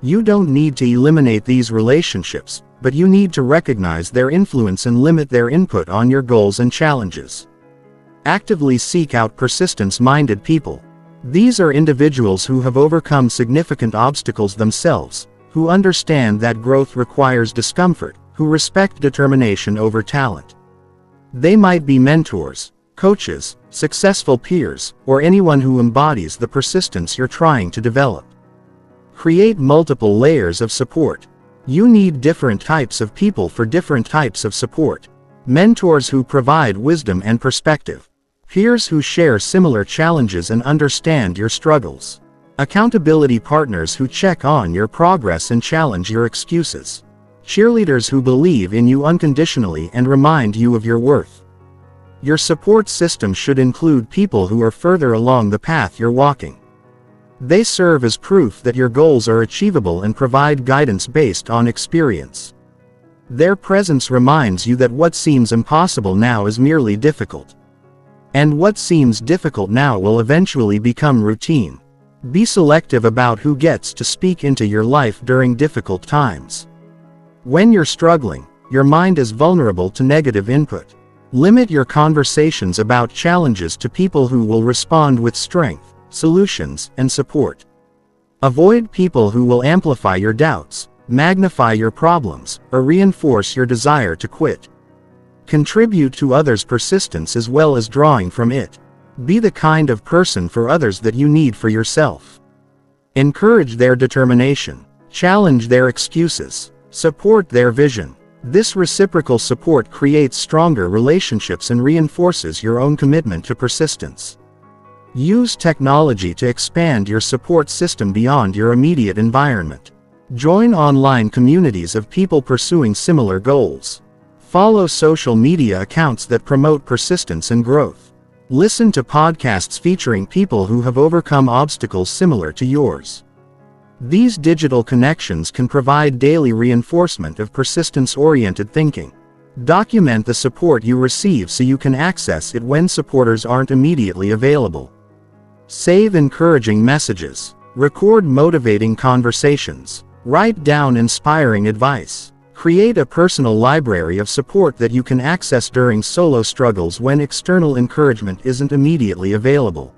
You don't need to eliminate these relationships, but you need to recognize their influence and limit their input on your goals and challenges. Actively seek out persistence-minded people. These are individuals who have overcome significant obstacles themselves, who understand that growth requires discomfort, who respect determination over talent. They might be mentors, coaches, successful peers, or anyone who embodies the persistence you're trying to develop. Create multiple layers of support. You need different types of people for different types of support. Mentors who provide wisdom and perspective. Peers who share similar challenges and understand your struggles. Accountability partners who check on your progress and challenge your excuses. Cheerleaders who believe in you unconditionally and remind you of your worth. Your support system should include people who are further along the path you're walking. They serve as proof that your goals are achievable and provide guidance based on experience. Their presence reminds you that what seems impossible now is merely difficult. And what seems difficult now will eventually become routine. Be selective about who gets to speak into your life during difficult times. When you're struggling, your mind is vulnerable to negative input. Limit your conversations about challenges to people who will respond with strength, solutions, and support. Avoid people who will amplify your doubts, magnify your problems, or reinforce your desire to quit. Contribute to others' persistence as well as drawing from it. Be the kind of person for others that you need for yourself. Encourage their determination. Challenge their excuses. Support their vision. This reciprocal support creates stronger relationships and reinforces your own commitment to persistence. Use technology to expand your support system beyond your immediate environment. Join online communities of people pursuing similar goals. Follow social media accounts that promote persistence and growth. Listen to podcasts featuring people who have overcome obstacles similar to yours. These digital connections can provide daily reinforcement of persistence-oriented thinking. Document the support you receive so you can access it when supporters aren't immediately available. Save encouraging messages. Record motivating conversations. Write down inspiring advice. Create a personal library of support that you can access during solo struggles when external encouragement isn't immediately available.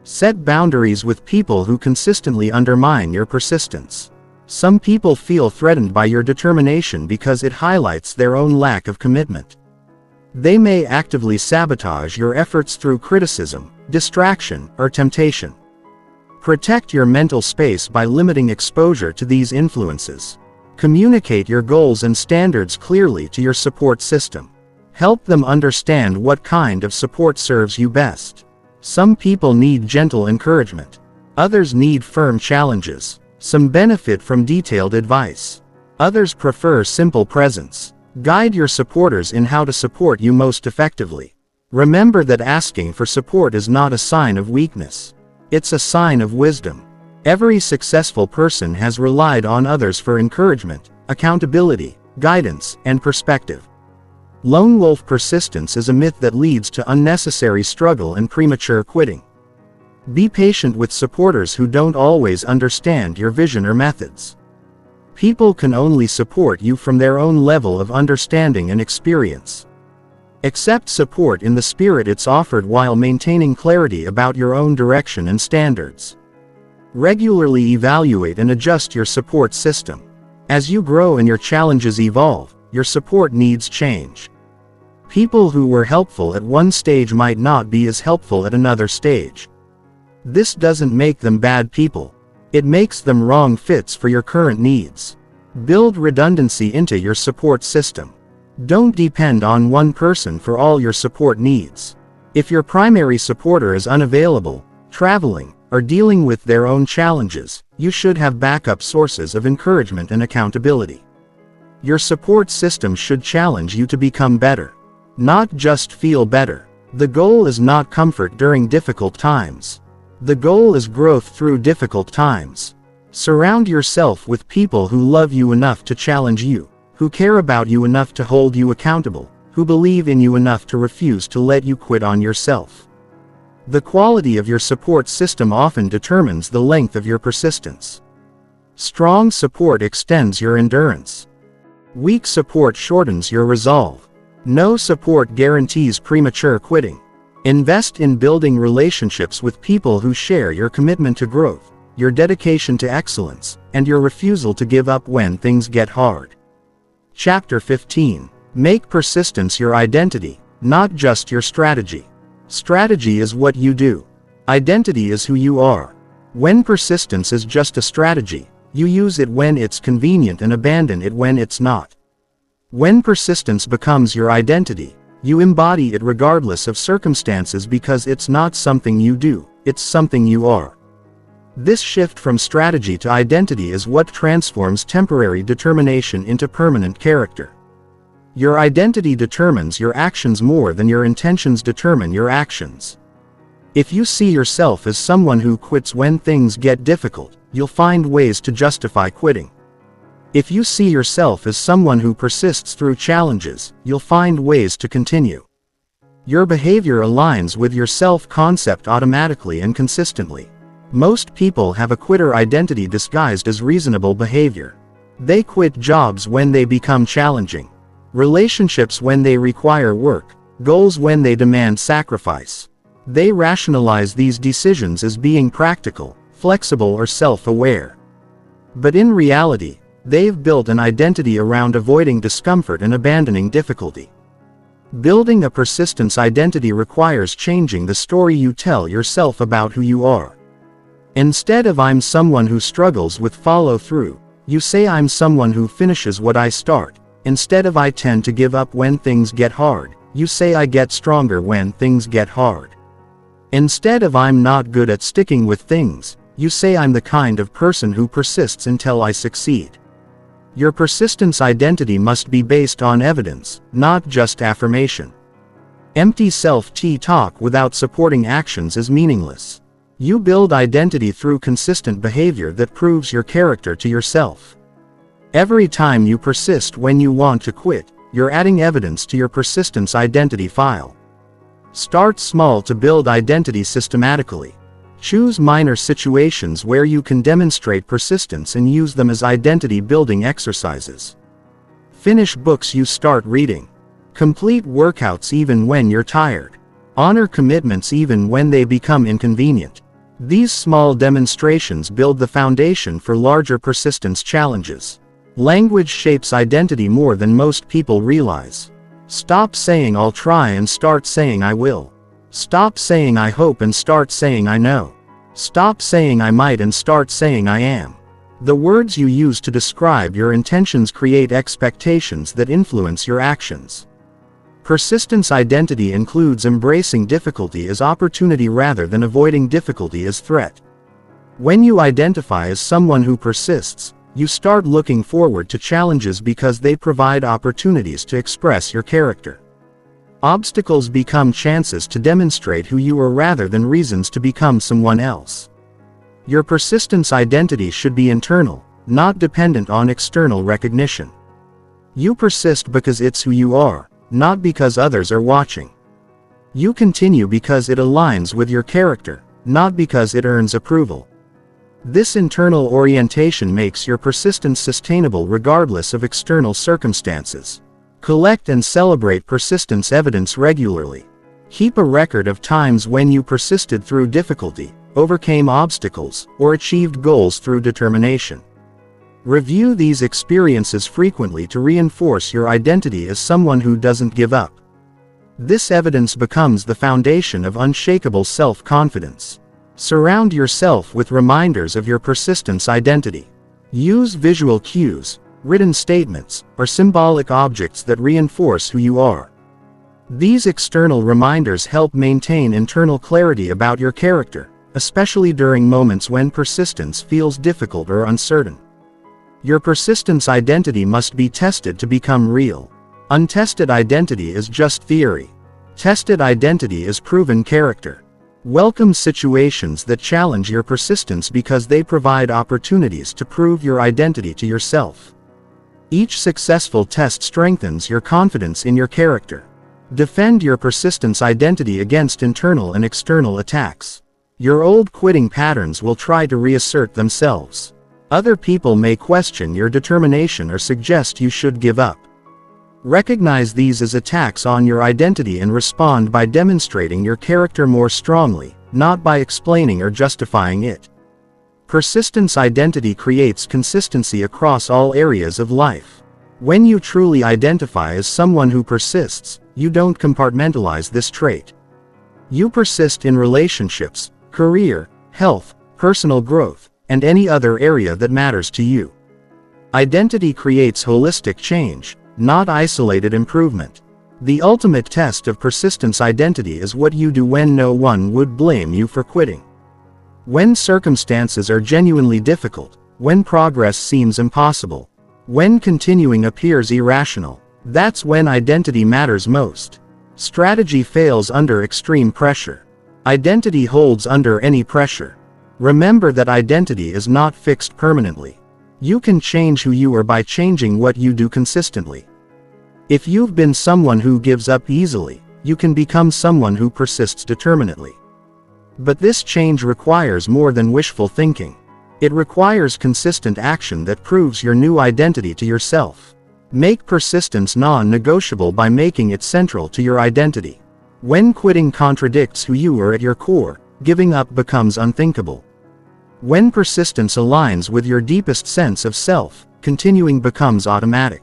Set boundaries with people who consistently undermine your persistence. Some people feel threatened by your determination because it highlights their own lack of commitment. They may actively sabotage your efforts through criticism, distraction, or temptation. Protect your mental space by limiting exposure to these influences. Communicate your goals and standards clearly to your support system. Help them understand what kind of support serves you best. Some people need gentle encouragement. Others need firm challenges. Some benefit from detailed advice. Others prefer simple presence. Guide your supporters in how to support you most effectively. Remember that asking for support is not a sign of weakness. It's a sign of wisdom. Every successful person has relied on others for encouragement, accountability, guidance, and perspective. Lone wolf persistence is a myth that leads to unnecessary struggle and premature quitting. Be patient with supporters who don't always understand your vision or methods. People can only support you from their own level of understanding and experience. Accept support in the spirit it's offered while maintaining clarity about your own direction and standards. Regularly evaluate and adjust your support system. As you grow and your challenges evolve, your support needs change. People who were helpful at one stage might not be as helpful at another stage. This doesn't make them bad people. It makes them wrong fits for your current needs. Build redundancy into your support system. Don't depend on one person for all your support needs. If your primary supporter is unavailable, traveling, or dealing with their own challenges, you should have backup sources of encouragement and accountability. Your support system should challenge you to become better, not just feel better. The goal is not comfort during difficult times. The goal is growth through difficult times. Surround yourself with people who love you enough to challenge you, who care about you enough to hold you accountable, who believe in you enough to refuse to let you quit on yourself. The quality of your support system often determines the length of your persistence. Strong support extends your endurance. Weak support shortens your resolve. No support guarantees premature quitting. Invest in building relationships with people who share your commitment to growth, your dedication to excellence, and your refusal to give up when things get hard. Chapter 15. Make persistence your identity, not just your strategy. Strategy is what you do. Identity is who you are. When persistence is just a strategy, you use it when it's convenient and abandon it when it's not. When persistence becomes your identity, you embody it regardless of circumstances because it's not something you do, it's something you are. This shift from strategy to identity is what transforms temporary determination into permanent character. Your identity determines your actions more than your intentions determine your actions. If you see yourself as someone who quits when things get difficult, you'll find ways to justify quitting. If you see yourself as someone who persists through challenges, you'll find ways to continue. Your behavior aligns with your self-concept automatically and consistently. Most people have a quitter identity disguised as reasonable behavior. They quit jobs when they become challenging, relationships when they require work, goals when they demand sacrifice. They rationalize these decisions as being practical, flexible, or self-aware. But in reality, they've built an identity around avoiding discomfort and abandoning difficulty. Building a persistence identity requires changing the story you tell yourself about who you are. Instead of "I'm someone who struggles with follow-through," you say "I'm someone who finishes what I start." Instead of "I tend to give up when things get hard," you say "I get stronger when things get hard." Instead of "I'm not good at sticking with things," you say "I'm the kind of person who persists until I succeed." Your persistence identity must be based on evidence, not just affirmation. Empty self-talk without supporting actions is meaningless. You build identity through consistent behavior that proves your character to yourself. Every time you persist when you want to quit, you're adding evidence to your persistence identity file. Start small to build identity systematically. Choose minor situations where you can demonstrate persistence and use them as identity-building exercises. Finish books you start reading. Complete workouts even when you're tired. Honor commitments even when they become inconvenient. These small demonstrations build the foundation for larger persistence challenges. Language shapes identity more than most people realize. Stop saying I'll try and start saying I will. Stop saying I hope and start saying I know. Stop saying I might and start saying I am. The words you use to describe your intentions create expectations that influence your actions. Persistence identity includes embracing difficulty as opportunity rather than avoiding difficulty as threat. When you identify as someone who persists, you start looking forward to challenges because they provide opportunities to express your character. Obstacles become chances to demonstrate who you are rather than reasons to become someone else. Your persistence identity should be internal, not dependent on external recognition. You persist because it's who you are, not because others are watching. You continue because it aligns with your character, not because it earns approval. This internal orientation makes your persistence sustainable regardless of external circumstances. Collect and celebrate persistence evidence regularly. Keep a record of times when you persisted through difficulty, overcame obstacles, or achieved goals through determination. Review these experiences frequently to reinforce your identity as someone who doesn't give up. This evidence becomes the foundation of unshakable self-confidence. Surround yourself with reminders of your persistence identity. Use visual cues, written statements, or symbolic objects that reinforce who you are. These external reminders help maintain internal clarity about your character, especially during moments when persistence feels difficult or uncertain. Your persistence identity must be tested to become real. Untested identity is just theory. Tested identity is proven character. Welcome situations that challenge your persistence because they provide opportunities to prove your identity to yourself. Each successful test strengthens your confidence in your character. Defend your persistence identity against internal and external attacks. Your old quitting patterns will try to reassert themselves. Other people may question your determination or suggest you should give up. Recognize these as attacks on your identity and respond by demonstrating your character more strongly, not by explaining or justifying it. Persistence identity creates consistency across all areas of life. When you truly identify as someone who persists, you don't compartmentalize this trait. You persist in relationships, career, health, personal growth, and any other area that matters to you. Identity creates holistic change, not isolated improvement. The ultimate test of persistence identity is what you do when no one would blame you for quitting. When circumstances are genuinely difficult, when progress seems impossible, when continuing appears irrational, that's when identity matters most. Strategy fails under extreme pressure. Identity holds under any pressure. Remember that identity is not fixed permanently. You can change who you are by changing what you do consistently. If you've been someone who gives up easily, you can become someone who persists determinedly. But this change requires more than wishful thinking. It requires consistent action that proves your new identity to yourself. Make persistence non-negotiable by making it central to your identity. When quitting contradicts who you are at your core, giving up becomes unthinkable. When persistence aligns with your deepest sense of self, continuing becomes automatic.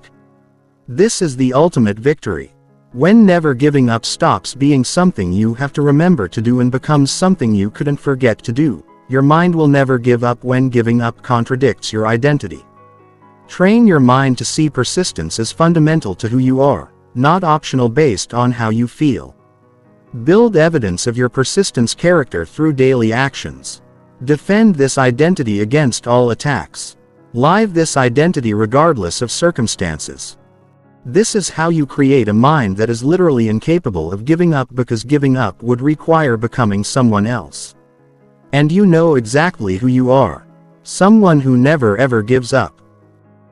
This is the ultimate victory. When never giving up stops being something you have to remember to do and becomes something you couldn't forget to do, your mind will never give up when giving up contradicts your identity. Train your mind to see persistence as fundamental to who you are, not optional based on how you feel. Build evidence of your persistence character through daily actions. Defend this identity against all attacks. Live this identity regardless of circumstances. This is how you create a mind that is literally incapable of giving up, because giving up would require becoming someone else. And you know exactly who you are. Someone who never ever gives up.